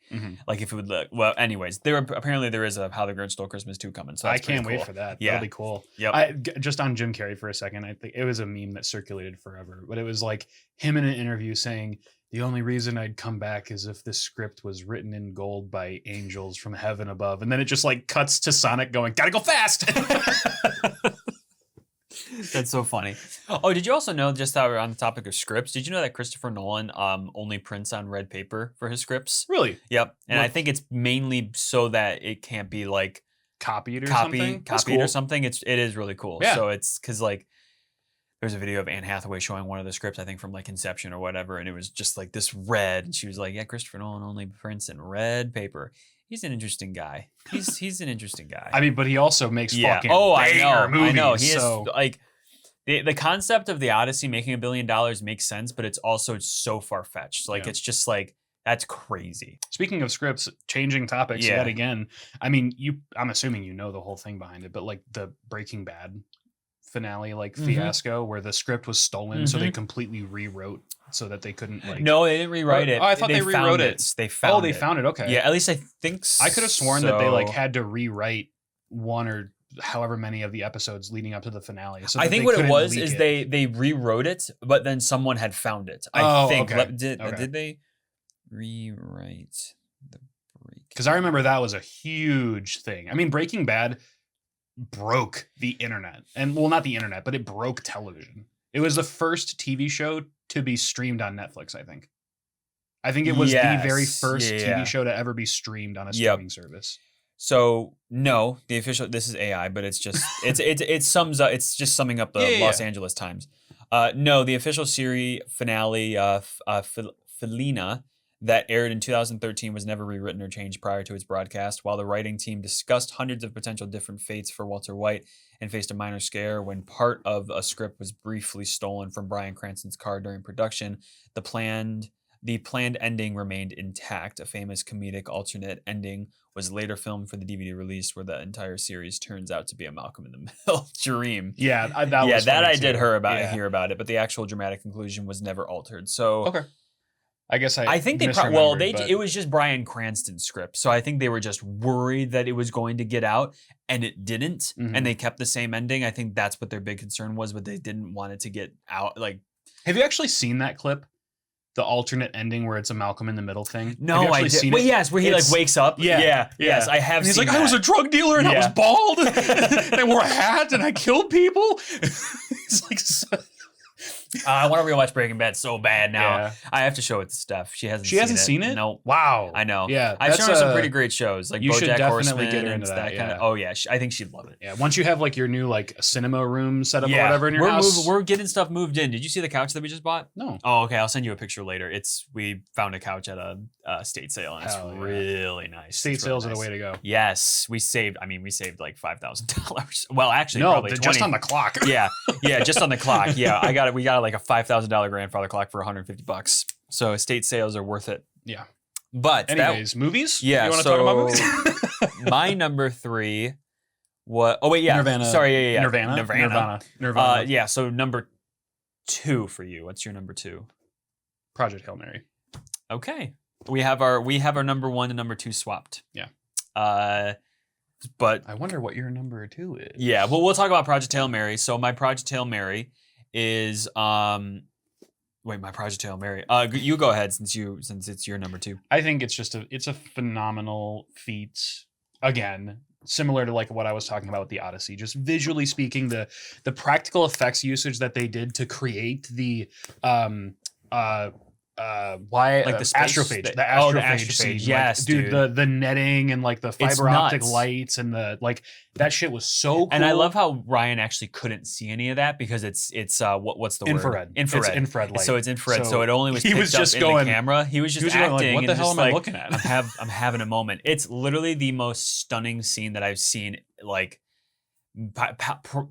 Like if it would look. Well, anyways, there is a How the Grinch Stole Christmas 2 coming. So I that's pretty can't wait cool. for that. Yeah. That'll be cool. Yep. Just on Jim Carrey for a second, I think it was a meme that circulated forever, but it was like him in an interview saying, "The only reason I'd come back is if this script was written in gold by angels from heaven above." And then it just like cuts to Sonic going, "Gotta go fast." That's so funny. Oh, did you also know, just that we're on the topic of scripts, did you know that Christopher Nolan only prints on red paper for his scripts? Really? Yep. And What? I think it's mainly so that it can't be like Copied or something? That's copied or cool. something. It is really cool. Yeah. So it's because like there's a video of Anne Hathaway showing one of the scripts, I think from like Inception or whatever, and it was just like this red, and she was like, "Yeah, Christopher Nolan only prints in red paper." He's an interesting guy. He's an interesting guy. I mean, but he also makes fucking I banger movies. I know. He so. is like the concept of the Odyssey making $1 billion makes sense, but it's also so far fetched. Like it's just like that's crazy. Speaking of scripts, changing topics Yeah. yet again. I mean, I'm assuming you know the whole thing behind it, but like the Breaking Bad finale fiasco where the script was stolen, so they completely rewrote so that they couldn't like. No, they didn't rewrite it. Oh, I thought they found rewrote it. They found they it. found it. Okay. Yeah, at least I think so. I could have sworn that they like had to rewrite one or however many of the episodes leading up to the finale. So I that think they what it couldn't was leak is it. they rewrote it, but then someone had found it. I think. okay. Did they rewrite the break? Because I remember that was a huge thing. I mean, Breaking Bad broke the internet. And well, not the internet, but it broke television. It was the first TV show to be streamed on Netflix, I think. I think it was the very Yes. first Yeah. TV show to ever be streamed on a Yep. streaming service. So no, the official. This is AI, but it's just it sums up. It's just summing up the Los Angeles Times. No, the official series finale, Felina, that aired in 2013 was never rewritten or changed prior to its broadcast. While the writing team discussed hundreds of potential different fates for Walter White and faced a minor scare when part of a script was briefly stolen from Bryan Cranston's car during production, the planned ending remained intact. A famous comedic alternate ending was later filmed for the DVD release, where the entire series turns out to be a Malcolm in the Middle dream. Yeah, that was that funny I too. did Yeah. hear about it, but the actual dramatic conclusion was never altered. So Okay. I guess I think they misremembered, but- it was just Bryan Cranston's script, so I think they were just worried that it was going to get out, and it didn't, Mhm. and they kept the same ending. I think that's what their big concern was, but they didn't want it to get out. Like, Have you actually seen that clip? The alternate ending where it's a Malcolm in the Middle thing? Have no, you I actually did. seen Well, it? yes, where he It's- like wakes up. Yeah, Yes, I have. And he's seen like, I was a that. drug dealer and I was Yeah. bald and I wore a hat and I killed people. It's like, I want to rewatch Breaking Bad so bad now. Yeah. I have to show it to Steph. She hasn't seen it? No. Wow. I know. Yeah. I've shown her some pretty great shows like you should BoJack definitely Horseman get her and into that, kind of. yeah. Oh yeah, I think she'd love it. Yeah. Once you have like your new like cinema room set up or whatever in your house. We're getting stuff moved in. Did you see the couch that we just bought? No. Oh, okay. I'll send you a picture later. We found a couch at a estate sale and it's really nice. Estate sales are the way to go. Yes, we saved like $5,000. Well, actually, no, probably just on the clock. yeah, just on the clock. Yeah, we got like a $5,000 grandfather clock for $150. So estate sales are worth it. Yeah. But anyways, movies? Yeah. You want to talk about movies? My number 3 was Nirvana. Sorry, yeah. Nirvana. Yeah, so number 2 for you. What's your number 2? Project Hail Mary. Okay. We have our number 1 and number 2 swapped. Yeah. But I wonder what your number 2 is. Yeah, well, we'll talk about Project Hail Mary. So my Project Hail Mary is my Project Hail Mary. You go ahead since it's your number 2. I think it's a phenomenal feat. Again, similar to like what I was talking about with the Odyssey, just visually speaking, the practical effects usage that they did to create the the space, astrophage, the astrophage scene. Yes, like, dude, the netting and like the fiber optic lights and the like that shit was so cool. And I love how Ryan actually couldn't see any of that because it's what's the infrared. Word? Infrared. It's infrared light. So it's infrared. So it only was picked up in the camera. He was just acting. Going, like, what the hell am I looking at? I'm having a moment. It's literally the most stunning scene that I've seen like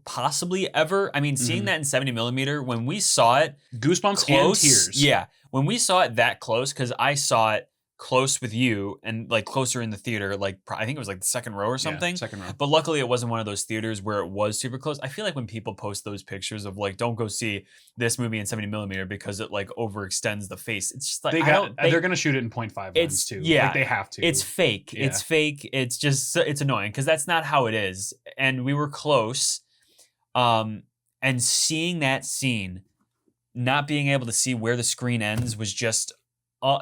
possibly ever. I mean, seeing that in 70mm when we saw it, goosebumps close, and tears. Yeah, when we saw it that close, because I saw it close with you and like closer in the theater, like I think it was like the second row or something. Yeah, second row. But luckily it wasn't one of those theaters where it was super close. I feel like when people post those pictures of like, don't go see this movie in 70mm because it like overextends the face. It's just like they're gonna shoot it in 0.5 lens too. Yeah, like, they have to. It's fake. Yeah. It's fake. It's just it's annoying because that's not how it is. And we were close, and seeing that scene, not being able to see where the screen ends was just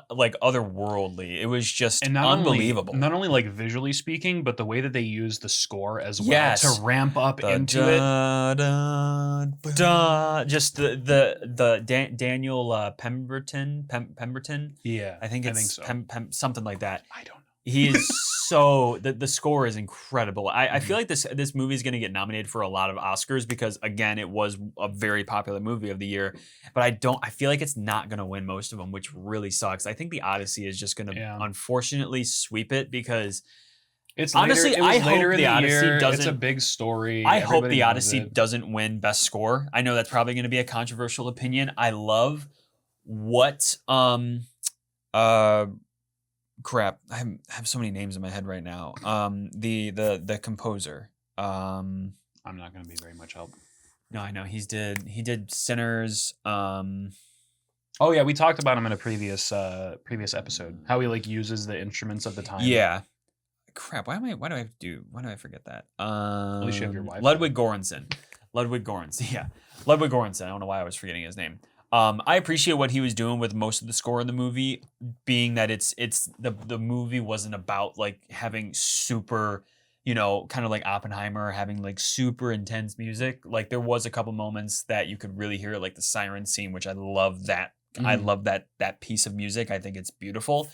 like otherworldly. It was just unbelievable. Not only like visually speaking, but the way that they use the score as well to ramp up into it. Just the Daniel Pemberton. Yeah, I think so. Something like that. I don't know. He is so the score is incredible. I feel like this movie is going to get nominated for a lot of Oscars because again it was a very popular movie of the year, but I feel like it's not going to win most of them, which really sucks. I think the Odyssey is just going to unfortunately sweep it because it's honestly later, I hope the Odyssey doesn't. It's a big story. I hope the Odyssey doesn't win best score. I know that's probably going to be a controversial opinion. I love what crap, I have so many names in my head right now. The composer. I'm not going to be very much help. No, I know he did Sinners. Oh yeah, we talked about him in a previous episode. How he like uses the instruments of the time. Yeah. Crap. Why do I forget that? At least you have your wife. Ludwig Göransson. Yeah. Ludwig Göransson. I don't know why I was forgetting his name. I appreciate what he was doing with most of the score in the movie, being that it's the movie wasn't about like having super, kind of like Oppenheimer, having like super intense music. Like there was a couple moments that you could really hear, like the siren scene, which I love that. Mm-hmm. I love that piece of music. I think it's beautiful.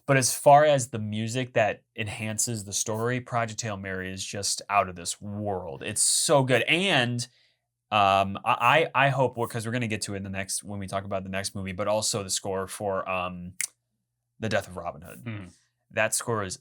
But as far as the music that enhances the story, Project Hail Mary is just out of this world. It's so good. And I hope, because we're going to get to it when we talk about the next movie, but also the score for The Death of Robin Hood. Mm. That score is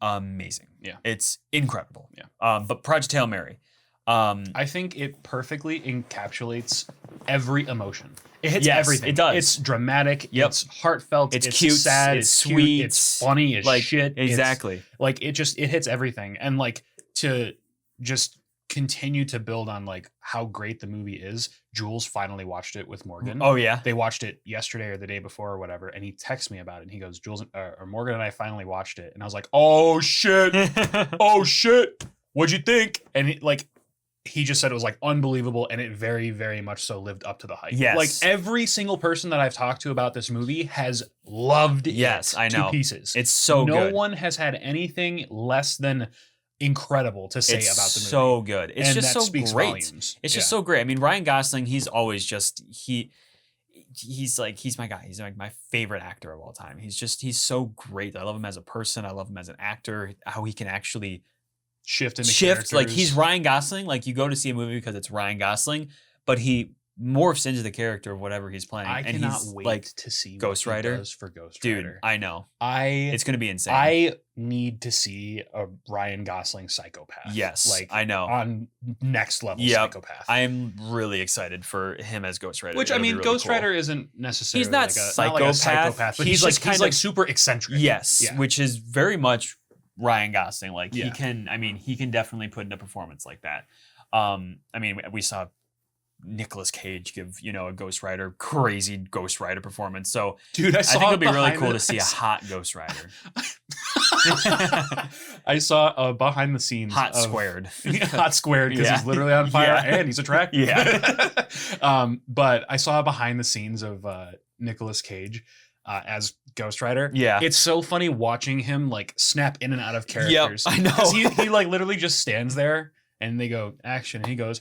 amazing. Yeah. It's incredible. Yeah. But Project Hail Mary. I think it perfectly encapsulates every emotion. It hits everything. It does. It's dramatic. Yep. It's heartfelt. It's cute. Sad. It's sweet. Cute, it's funny as shit. Exactly. It hits everything. And like to just continue to build on like how great the movie is. Jules finally watched it with Morgan. Oh yeah. They watched it yesterday or the day before or whatever. And he texts me about it and he goes, Jules or Morgan and I finally watched it. And I was like, oh shit. Oh shit. What'd you think? And he just said it was like unbelievable and it very, very much so lived up to the hype. Yes. Like every single person that I've talked to about this movie has loved it. Yes, I know. To pieces. It's so good. No one has had anything less than incredible to say about the movie. So good. It's And just that so speaks great. volumes. It's just so great. I mean, Ryan Gosling, he's always just he's my guy. He's like my favorite actor of all time. He's so great. I love him as a person. I love him as an actor. How he can actually shift into like characters. he's Ryan Gosling. Like you go to see a movie because it's Ryan Gosling, but he morphs into the character of whatever he's playing. I and cannot he's wait like to see Ghost what Rider. he does for Ghost Dude, Rider. I know. It's It's gonna be insane. I need to see a Ryan Gosling psychopath. Yes, like I know. on next level Yep. psychopath. I'm really excited for him as Ghost Rider. Which It'll I be mean, really Ghost cool. Rider isn't necessarily He's not like a psychopath, but he's he's just kind like of- super eccentric. Yes, Yeah. which is very much Ryan Gosling. Like Yeah. he can definitely put in a performance like that. I mean, we saw Nicolas Cage give, a Ghost Rider, crazy Ghost Rider performance. So Dude, I I think it'll be really behind cool the- to see a hot Ghost Rider. I saw a behind the scenes Hot of- squared. hot squared because Yeah. he's literally on fire Yeah. and he's attractive. Yeah. But I saw a behind the scenes of Nicolas Cage as Ghost Rider. Yeah. It's so funny watching him like snap in and out of characters. I know. 'Cause he like literally just stands there and they go action and he goes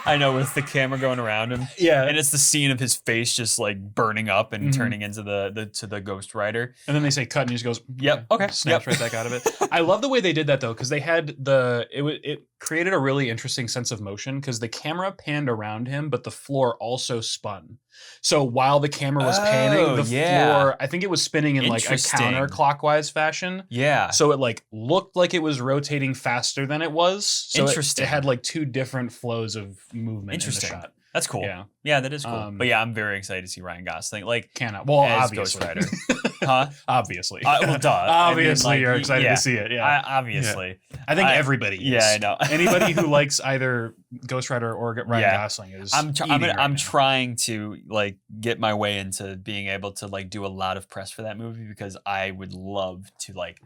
I know, with the camera going around him. yeah. And it's the scene of his face just like burning up and Mhm. turning into the Ghost Rider. And then they say cut and he just goes Yep. Okay. snaps right back out of it. I love the way they did that though, because they had it created a really interesting sense of motion because the camera panned around him, but the floor also spun. So while the camera was panning, Oh, the yeah. floor, I think it was spinning in like a Interesting. counterclockwise fashion. Yeah. So it like looked like it was rotating faster than it was. So Interesting. It had like two different flows of movement Interesting. in the shot. That's cool. Yeah. Yeah, that is cool. But Um, yeah, I'm very excited to see Ryan Gosling. Like, Cannot. Well, as obviously. Ghost Rider. Huh? Obviously. Well, duh. I mean, Obviously, like, you're excited yeah. to see it. Yeah. Obviously. I think I- everybody is. Yeah, I know. Anybody who likes either Ghost Rider or Ryan Yeah. Gosling is. I'm eating right I'm now. trying to like get my way into being able to like do a lot of press for that movie because I would love to like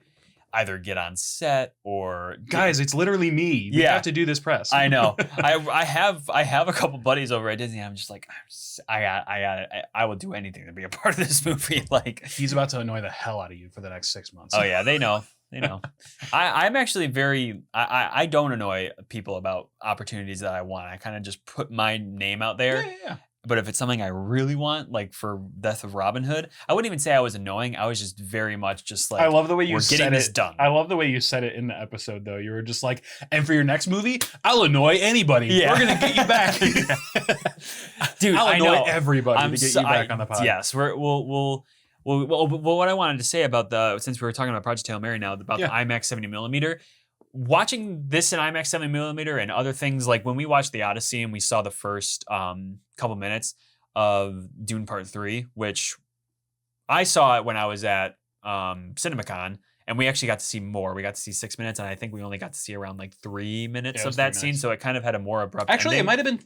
either get on set or Guys, it's literally me. We Yeah. have to do this press. I know. I have a couple buddies over at Disney. I'm just like I will do anything to be a part of this movie. Like, He's about to annoy the hell out of you for the next 6 months. oh yeah, they know. They know. I'm actually I don't annoy people about opportunities that I want. I kind of just put my name out there. Yeah. But if it's something I really want, like for Death of Robin Hood, I wouldn't even say I was annoying. I was just very much just like, I love the way you we're said getting this it. done. I love the way you said it in the episode, though. You were just like, and for your next movie, I'll annoy anybody. Yeah. We're gonna get you back, Dude, I'll I annoy know. everybody to get so- you back on the pod. Yes, we'll. Well, what I wanted to say about since we were talking about Project Hail Mary now, about the IMAX 70mm, watching this in IMAX 70mm and other things, like when we watched The Odyssey and we saw the first couple minutes of Dune Part 3, which I saw it when I was at CinemaCon, and we actually got to see more. We got to see 6 minutes, and I think we only got to see around like 3 minutes Yeah, it of was that 3 scene, minutes. so it kind of had a more abrupt Actually, it ending, might have been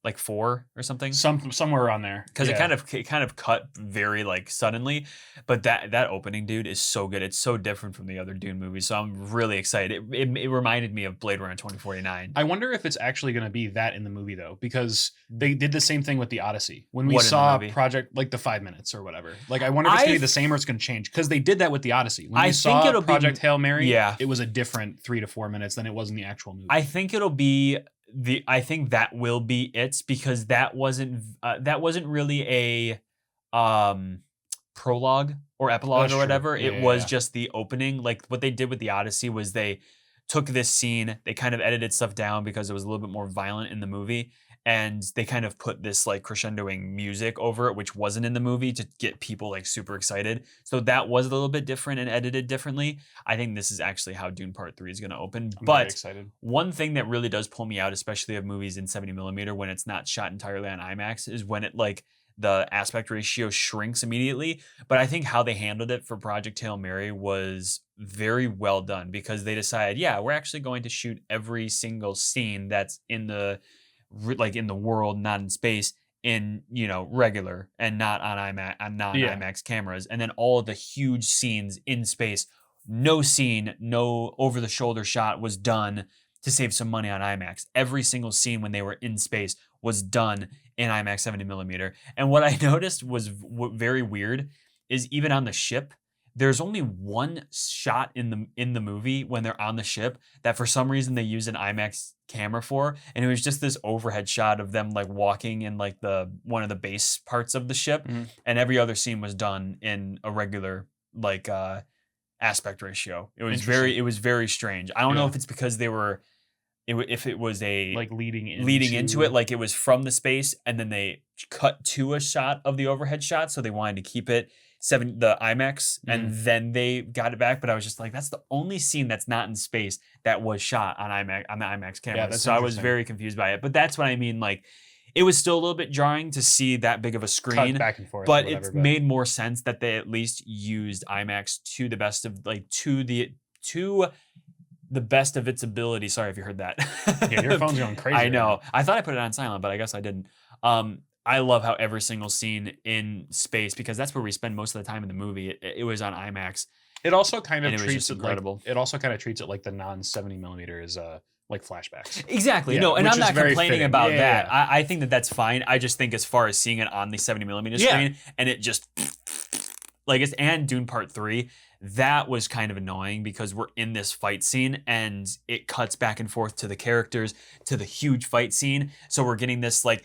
like 4 or something. somewhere on there Because Yeah. it kind of cut very like suddenly, but that opening, dude, is so good. It's so different from the other Dune movies, so I'm really excited. It reminded me of Blade Runner 2049. I wonder if it's actually going to be that in the movie though, because they did the same thing with the Odyssey when we What in the saw movie? Project like the 5 minutes or whatever. Like I wonder if it's going to be the same or it's going to change because they did that with the Odyssey. When I we think saw it'll be- Project Hail Mary, Yeah. it was a different 3 to 4 minutes than it was in the actual movie. I think it'll be I think that will be it because that wasn't really a prologue or epilogue That's or true. whatever. Yeah, It was yeah. just the opening. Like what they did with the Odyssey was they took this scene, they kind of edited stuff down because it was a little bit more violent in the movie, and they kind of put this like crescendoing music over it, which wasn't in the movie, to get people like super excited. So that was a little bit different and edited differently. I think this is actually how Dune Part 3 is going to open. I'm very But excited. one thing that really does pull me out, especially of movies in 70mm when it's not shot entirely on IMAX, is when it like the aspect ratio shrinks immediately. But I think how they handled it for Project Hail Mary was very well done because they decided, yeah, we're actually going to shoot every single scene that's in the world, not in space, in regular and not on IMAX, on non-IMAX cameras, and then all of the huge scenes in space. No scene, no over-the-shoulder shot was done to save some money on IMAX. Every single scene when they were in space was done in IMAX 70mm. And what I noticed was very weird is even on the ship, there's only one shot in the movie when they're on the ship that for some reason they use an IMAX camera for, and it was just this overhead shot of them like walking in like the one of the base parts of the ship, and every other scene was done in a regular like aspect ratio. It was very strange. I don't know if it's because they were if it was a like leading into it, like it was from the space and then they cut to a shot of the overhead shot, so they wanted to keep it the IMAX and then they got it back. But I was just like, that's the only scene that's not in space that was shot on IMAX on the IMAX camera. So I was very confused by it. But that's what I mean. Like, it was still a little bit jarring to see that big of a screen, cut back and forth, but it made more sense that they at least used IMAX to the best of the best of its ability. Sorry if you heard that. Yeah, your phone's going crazy. I know. I thought I put it on silent, but I guess I didn't. I love how every single scene in space, because that's where we spend most of the time in the movie. It was on IMAX. It also kind of and treats it incredible. Like, it also kind of treats it like the non 70 millimeters like flashbacks. Exactly. Yeah, no, and I'm not complaining fitting. about that. Yeah. I think that's fine. I just think as far as seeing it on the 70 millimeter screen and it just like it's and Dune Part 3, that was kind of annoying because we're in this fight scene and it cuts back and forth to the characters, to the huge fight scene. So we're getting this like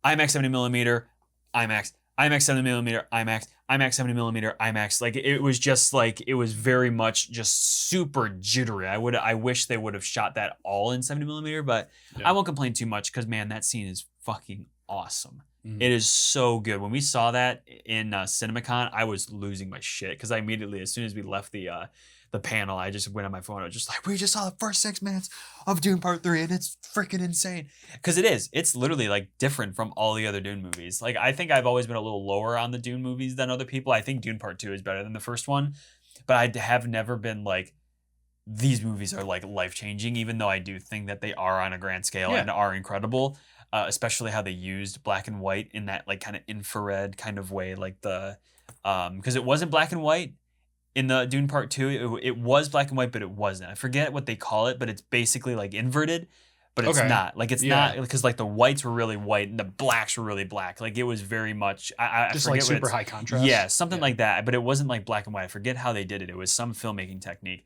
IMAX 70 millimeter, IMAX 70 millimeter, IMAX 70 millimeter, IMAX. Like it was just like, it was very much just super jittery. I wish they would have shot that all in 70 millimeter, but I won't complain too much because man, that scene is fucking awesome. It is so good. When we saw that in CinemaCon, I was losing my shit because I immediately, as soon as we left the panel, I just went on my phone. I was just like, we just saw the first 6 minutes of Dune Part 3 and it's freaking insane. Because it is. It's literally like different from all the other Dune movies. Like I think I've always been a little lower on the Dune movies than other people. I think Dune Part 2 is better than the first one. But I have never been like, these movies are like life-changing, even though I do think that they are on a grand scale and are incredible. Especially how they used black and white in that like kind of infrared kind of way. Like the, because it wasn't black and white. In the Dune Part 2, it was black and white, but it wasn't. I forget what they call it, but it's basically like inverted, but it's not. Like it's not, because like the whites were really white and the blacks were really black. Like it was very much, I just forget like super high contrast. Yeah, something like that. But it wasn't like black and white. I forget how they did it. It was some filmmaking technique.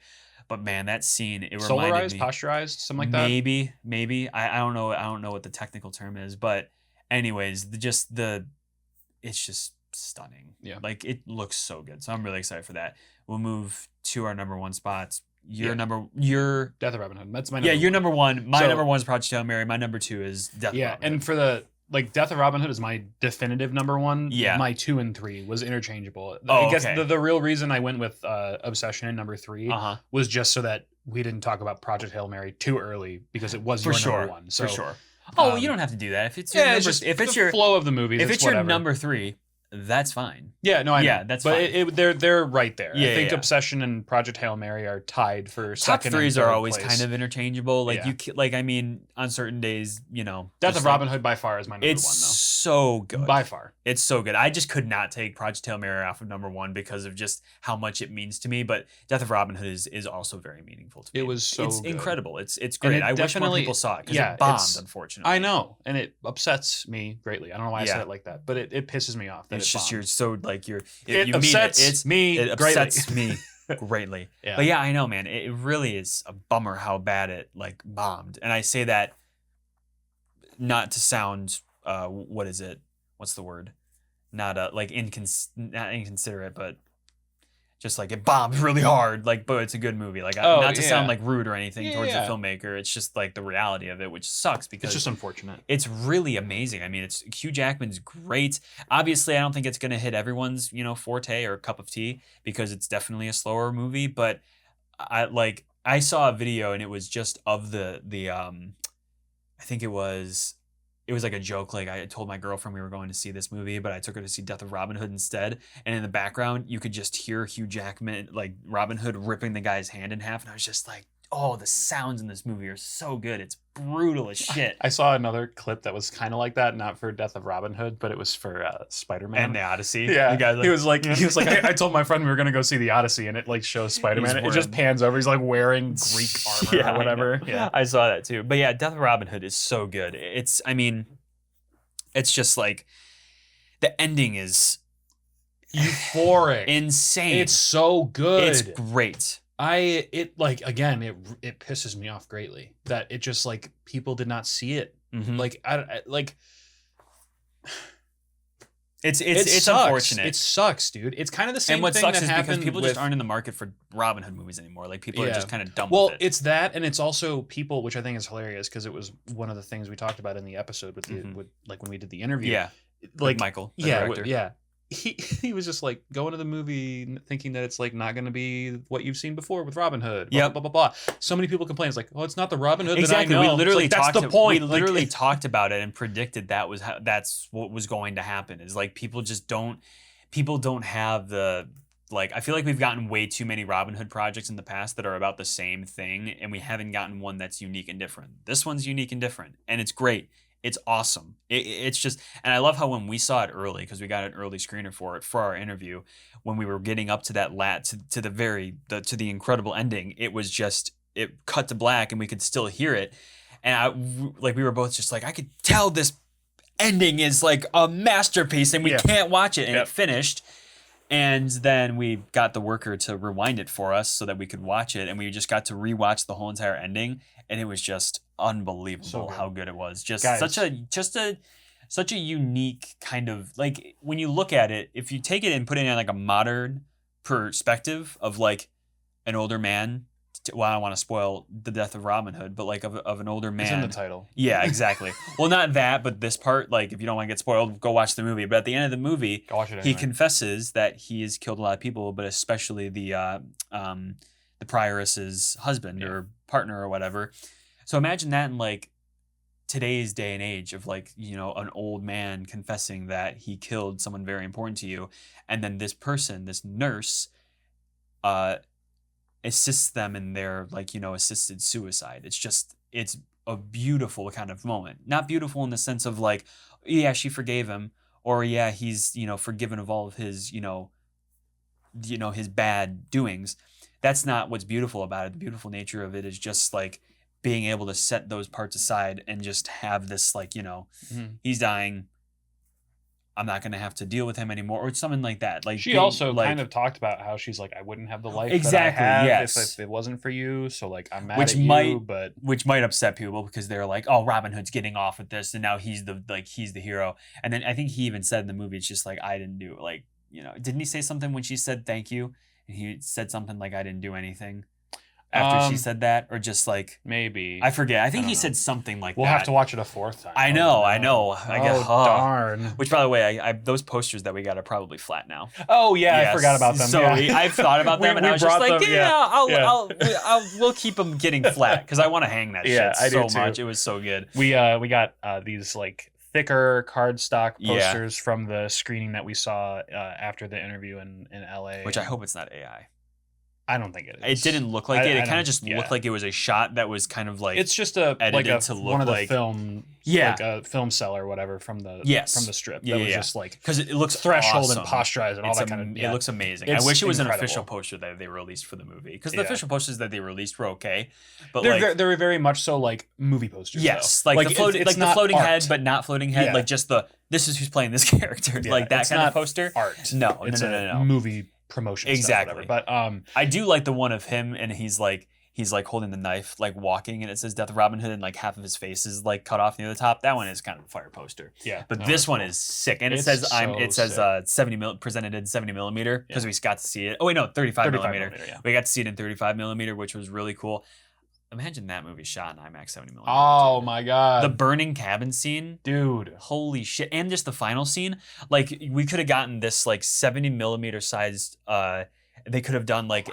But man, that scene, it reminded me. Solarized, posturized, something like that? Maybe. I don't know. I don't know what the technical term is. But anyways, it's just stunning. Yeah. Like it looks so good. So I'm really excited for that. We'll move to our number one spots. Your Death of Robin Hood. That's my number your number one. My number one is Project Hail Mary. My number 2 is Death of Robin Hood. And for the like Death of Robin Hood is my definitive number 1. Yeah. My 2 and 3 was interchangeable. Oh, I guess the real reason I went with Obsession in number 3 was just so that we didn't talk about Project Hail Mary too early because it was number 1. So, for sure. Oh, you don't have to do that. If it's your number, if it's your flow of the movies, if it's your number 3, that's fine. Yeah, no, I know. Yeah, that's fine. But they're right there. Yeah, I think Obsession and Project Hail Mary are tied for top second. Threes and are third always place. kind of interchangeable. Like I mean, on certain days, Death of Robin Hood by far is my number 1 though. It's so good. By far. It's so good. I just could not take Project Hail Mary off of number 1 because of just how much it means to me. But Death of Robin Hood is also very meaningful to me. It was it's good. Incredible. It's great. I wish more people saw it because it bombed, unfortunately. I know, and it upsets me greatly. I don't know why I said it like that, but it pisses me off. That it's just bombed. you're so like it upsets me. It upsets me greatly. Yeah. But yeah, I know, man. It really is a bummer how bad it like bombed, and I say that not to sound what is it? What's the word? Not like not inconsiderate, but just like it bombed really hard. Like, but it's a good movie. Like, not to sound like rude or anything towards the filmmaker. It's just like the reality of it, which sucks because it's just unfortunate. It's really amazing. I mean, Hugh Jackman's great. Obviously, I don't think it's gonna hit everyone's forte or cup of tea because it's definitely a slower movie. But I saw a video and it was just of the I think it was like a joke. Like I told my girlfriend we were going to see this movie, but I took her to see Death of Robin Hood instead. And in the background, you could just hear Hugh Jackman, like Robin Hood ripping the guy's hand in half. And I was just like, oh, the sounds in this movie are so good. It's brutal as shit. I saw another clip that was kind of like that, not for Death of Robin Hood, but it was for Spider-Man. And the Odyssey. Yeah. The guy, he was like, I told my friend we were going to go see the Odyssey and it like shows Spider-Man. It just pans over. He's like wearing Greek armor or whatever. Yeah. I saw that too. But yeah, Death of Robin Hood is so good. It's just like the ending is euphoric, insane. It's so good. It's great. It pisses me off greatly that it just like people did not see it. Mm-hmm. It's sucks. unfortunate. It sucks, dude. It's kind of the same and what thing sucks that is happened because people with, just aren't in the market for Robin Hood movies anymore. Like people are just kind of done well, with it. it's that, and it's also people, which I think is hilarious because it was one of the things we talked about in the episode with the with like when we did the interview. Yeah, like Michael, the yeah, director. yeah. He was just like going to the movie thinking that it's like not going to be what you've seen before with Robin Hood. Yeah, blah, blah, blah, blah. So many people complain. It's like, oh, it's not the Robin Hood exactly. that I know. We literally like, that's talked. the point. We literally talked about it and predicted that's what was going to happen. Is like people don't have the. Like, I feel like we've gotten way too many Robin Hood projects in the past that are about the same thing, and we haven't gotten one that's unique and different. This one's unique and different, and it's great. It's awesome. It's just, and I love how when we saw it early, because we got an early screener for it for our interview, when we were getting up to that to the incredible ending, it was just, it cut to black and we could still hear it, and we were both just like, I could tell this ending is like a masterpiece, and we can't watch it, and it finished. And then we got the worker to rewind it for us so that we could watch it, and we just got to rewatch the whole entire ending, and it was just unbelievable how good it was. Just Guys. such a unique kind of, like, when you look at it, if you take it and put it in like a modern perspective of like an older man. Well, I don't want to spoil the death of Robin Hood, but like of an older man. It's in the title. Yeah, exactly. Well, not that, but this part, like, if you don't want to get spoiled, go watch the movie. But at the end of the movie, he confesses that he has killed a lot of people, but especially the prioress's husband or partner or whatever. So imagine that in like today's day and age of like, you know, an old man confessing that he killed someone very important to you, and then this person, this nurse, assists them in their, like, you know, assisted suicide. It's a beautiful kind of moment. Not beautiful in the sense of like, yeah, she forgave him, or yeah, he's, you know, forgiven of all of his, you know, his bad doings. That's not what's beautiful about it. The beautiful nature of it is just like being able to set those parts aside and just have this, like, you know, he's dying, I'm not going to have to deal with him anymore, or something like that. Like, she also kind of talked about how she's like, I wouldn't have the life that I had if it wasn't for you. So like, I'm mad at you, but which might upset people because they're like, oh, Robin Hood's getting off with this, and now he's the hero. And then I think he even said in the movie, it's just like, I didn't do, like, you know, didn't he say something when she said thank you? And he said something like, I didn't do anything after she said that, or just like, maybe I forget. I think he said something like we'll that. have to watch it a fourth time. I know. I guess. Darn. Which, by the way, I those posters that we got are probably flat now. Oh yeah, yes. I forgot about them. So I've thought about them, and I was just like, we'll keep them getting flat because I want to hang that shit so much. It was so good. We got these like thicker cardstock posters from the screening that we saw after the interview in LA. Which I hope it's not AI. I don't think it is. It didn't look like it. It kind of just looked like it was a shot that was kind of like, it's just edited to look one of the like film, like a film cell or whatever from the strip. That was just like, because it looks threshold awesome. And posturized and all that kind of. It looks amazing. I wish it was an official poster that they released for the movie, because the official posters that they released were okay, but they're very much so like movie posters. Yes, though. like the floating head, but not floating head. Like just this is who's playing this character, like that kind of poster. Art. No, it's a movie promotion exactly stuff, but I do like the one of him, and he's like holding the knife, like walking, and it says Death of Robin Hood, and like half of his face is like cut off near the top. That one is kind of a fire poster. But this one is sick, and it says 70 presented in 70 millimeter because we got to see it. Oh wait, no, 35 millimeter. We got to see it in 35 millimeter, which was really cool. Imagine that movie shot in IMAX 70 millimeter. Oh my god. The burning cabin scene. Dude. Holy shit. And just the final scene. Like, we could have gotten this like 70 millimeter sized, they could have done like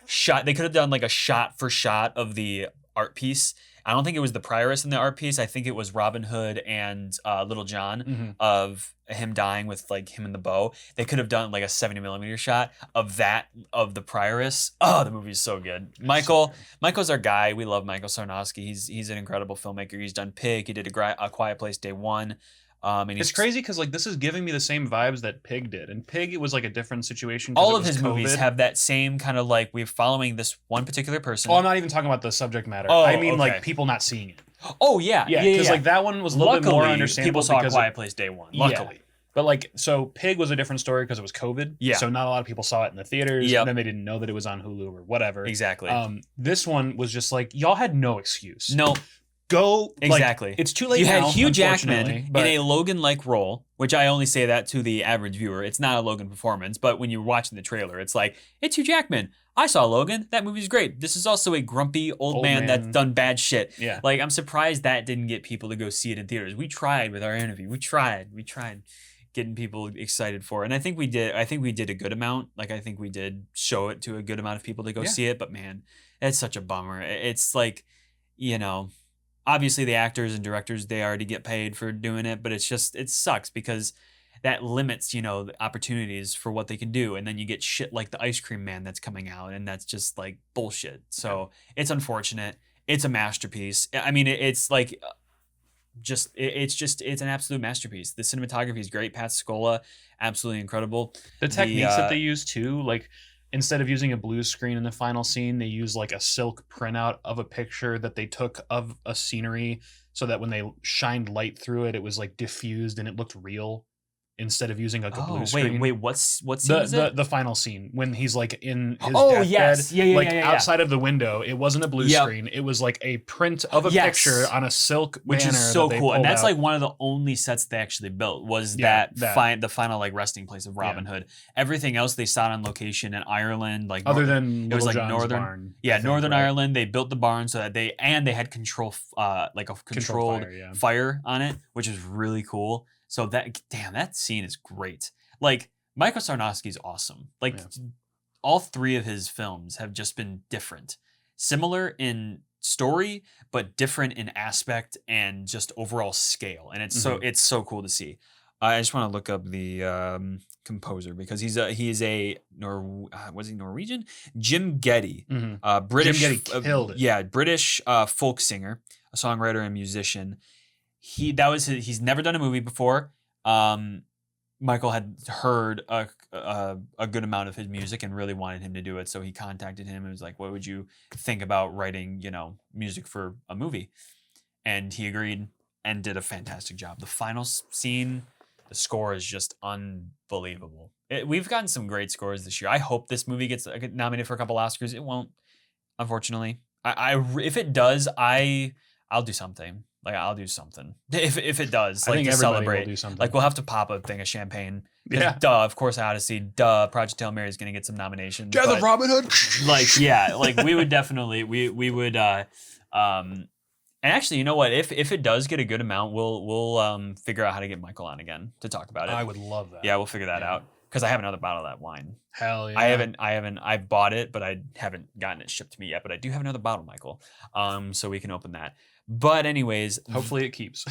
shot. They could have done like a shot for shot of the art piece. I don't think it was the prioress in the art piece. I think it was Robin Hood and Little John of him dying with like him and the bow. They could have done like a 70 millimeter shot of the prioress. Oh, the movie's so good. Michael's our guy. We love Michael Sarnowski. He's an incredible filmmaker. He's done Pig. He did a Quiet Place Day One. And it's crazy because like this is giving me the same vibes that Pig did, and Pig, it was like a different situation. All of his movies have that same kind of like, we're following this one particular person. Oh, I'm not even talking about the subject matter. I mean like people not seeing it. Oh yeah, because like that one was a little bit more understandable. People saw Quiet Place Day One. Luckily. But like, so Pig was a different story because it was COVID. Yeah. So not a lot of people saw it in the theaters. Yep. And then they didn't know that it was on Hulu or whatever. Exactly. This one was just like, y'all had no excuse. No. Go. Exactly. Like, it's too late You now, had Hugh Jackman unfortunately, but in a Logan-like role, which I only say that to the average viewer. It's not a Logan performance, but when you're watching the trailer, it's like, it's Hugh Jackman. I saw Logan. That movie's great. This is also a grumpy old man that's done bad shit. Yeah. Like, I'm surprised that didn't get people to go see it in theaters. We tried with our interview. We tried getting people excited for it. And I think we did a good amount. Like, I think we did show it to a good amount of people to go see it. But man, it's such a bummer. It's like, you know, obviously the actors and directors, they already get paid for doing it, but it's just, it sucks because that limits, you know, the opportunities for what they can do. And then you get shit like the Ice Cream Man that's coming out, and that's just like bullshit. So it's unfortunate. It's a masterpiece. I mean, it's like, it's an absolute masterpiece. The cinematography is great. Pat Scola, absolutely incredible. The techniques that they use too, like, instead of using a blue screen in the final scene, they use like a silk printout of a picture that they took of a scenery so that when they shined light through it, it was like diffused and it looked real instead of using like a blue screen. Wait, what scene is it? The final scene when he's like in his deathbed. Yes. Yeah, like outside of the window, it wasn't a blue screen. It was like a print of a picture on a silk which banner, is so cool. And that's out. like one of the only sets they actually built was the final like resting place of Robin Hood. Everything else they shot on location in Ireland, like other than it was like John's northern barn, Northern Ireland. They built the barn so that they had control like a controlled fire on it, which is really cool. So that scene is great. Like, Michael Sarnowski's awesome. Like, all three of his films have just been different. Similar in story, but different in aspect and just overall scale. And it's so cool to see. I just want to look up the composer because he's a Norwegian? Jim Geddy. British. Jim Geddy killed it. Yeah, British folk singer, a songwriter and musician. He's never done a movie before. Michael had heard a good amount of his music and really wanted him to do it. So he contacted him and was like, what would you think about writing, you know, music for a movie? And he agreed and did a fantastic job. The final scene, the score is just unbelievable. We've gotten some great scores this year. I hope this movie gets nominated for a couple Oscars. It won't, unfortunately. If it does, I'll do something. Like, I'll do something if it does. Like, to celebrate. Will do something. Like, we'll have to pop a thing of champagne. Yeah. Duh. Of course, Odyssey. Duh. Project Hail Mary is gonna get some nominations. Death of Robin Hood. Like, yeah. Like, we would definitely. We would. And actually, you know what? If it does get a good amount, we'll figure out how to get Michael on again to talk about it. I would love that. Yeah, we'll figure that out. Because I have another bottle of that wine. Hell yeah. I've bought it, but I haven't gotten it shipped to me yet. But I do have another bottle, Michael. So we can open that. But anyways, hopefully it keeps.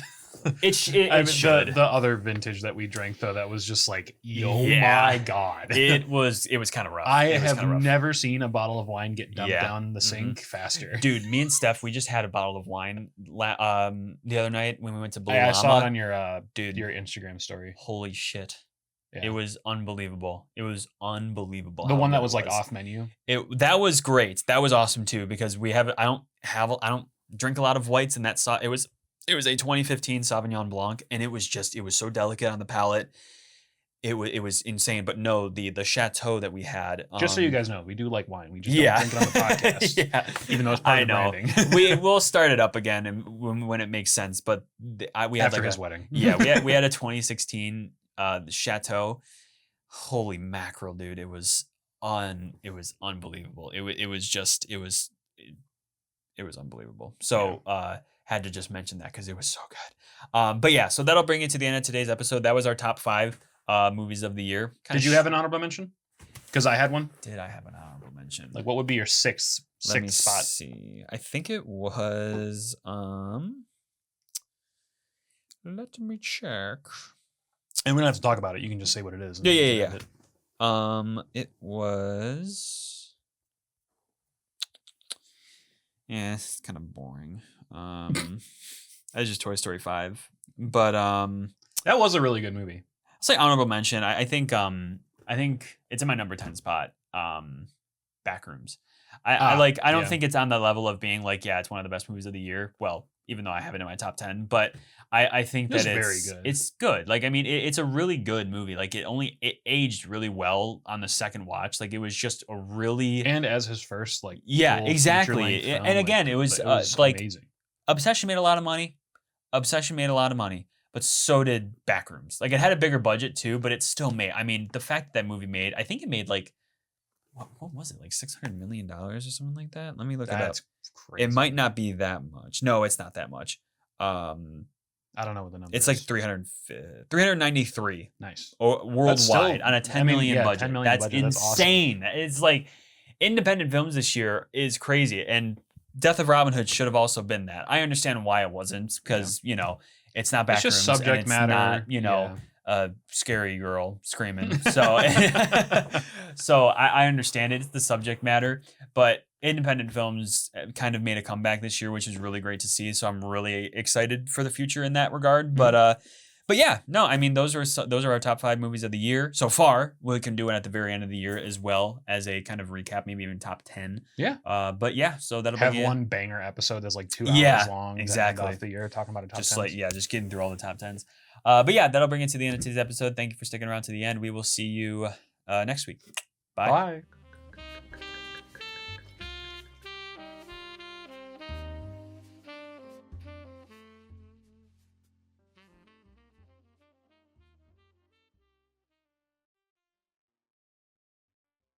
It should. The other vintage that we drank though, that was just like, my God. It was kind of rough. I have never seen a bottle of wine get dumped down the sink faster. Dude, me and Steph, we just had a bottle of wine the other night when we went to Blue I Llama. saw it on your your Instagram story. Holy shit. Yeah. It was unbelievable. The one that was like off menu. That was great. That was awesome too because I don't drink a lot of whites, and it was a 2015 Sauvignon Blanc, and it was so delicate on the palate. It was insane. But no, the chateau that we had. Just so you guys know, we do like wine. We just don't drink it on the podcast. Even though it's part of branding. We'll start it up again and when it makes sense. But we had after his wedding. Yeah, we had a 2016 chateau. Holy mackerel, dude! It was unbelievable. It was unbelievable. So had to just mention that because it was so good. But yeah, so that'll bring it to the end of today's episode. That was our top 5 movies of the year. Did you have an honorable mention? Because I had one. Did I have an honorable mention? Like, what would be your sixth spot? See. I think it was let me check. And we don't have to talk about it. You can just say what it is. Yeah. It was. Yeah, it's kind of boring. That's just Toy Story 5. But that was a really good movie. I'll say honorable mention. I think it's in my number 10 spot. Backrooms. I don't yeah. think it's on the level of being like, yeah, it's one of the best movies of the year. Well, even though I have it in my top 10, but I think It's that very good. it's good. Like, I mean, it's a really good movie. Like, it aged really well on the second watch. Like, it was just a really, And as his first like yeah, full exactly. feature-length film, And again, like, it was like amazing. Obsession made a lot of money. Obsession made a lot of money, but so did Backrooms. Like, it had a bigger budget too, but it still made. I mean, the fact that movie made, I think it made like, what was it, like $600 million or something like that? Let me look it up. That's crazy. It might not be that much. No, it's not that much. I don't know what the number It's is. like 393 Nice. or worldwide still- on a 10 million budget. 10 million That's budget, that's awesome. insane. It's like independent films this year is crazy, and Death of Robin Hood should have also been that. I understand why it wasn't, because you know it's not It's Backrooms, just and subject it's matter. not, you know, yeah. a scary girl screaming. So, so I understand it's the subject matter, but independent films kind of made a comeback this year, which is really great to see. So I'm really excited for the future in that regard. But yeah, no, I mean those are our top 5 movies of the year so far. We can do it at the very end of the year as well as a kind of recap, maybe even top 10. Yeah. But yeah, so that'll Have be one banger episode that's like 2 Yeah, hours long. exactly. Off the year talking about a top just 10s. like just getting through all the top 10s. But yeah, that'll bring it to the end of today's episode. Thank you for sticking around to the end. We will see you next week. Bye. Bye.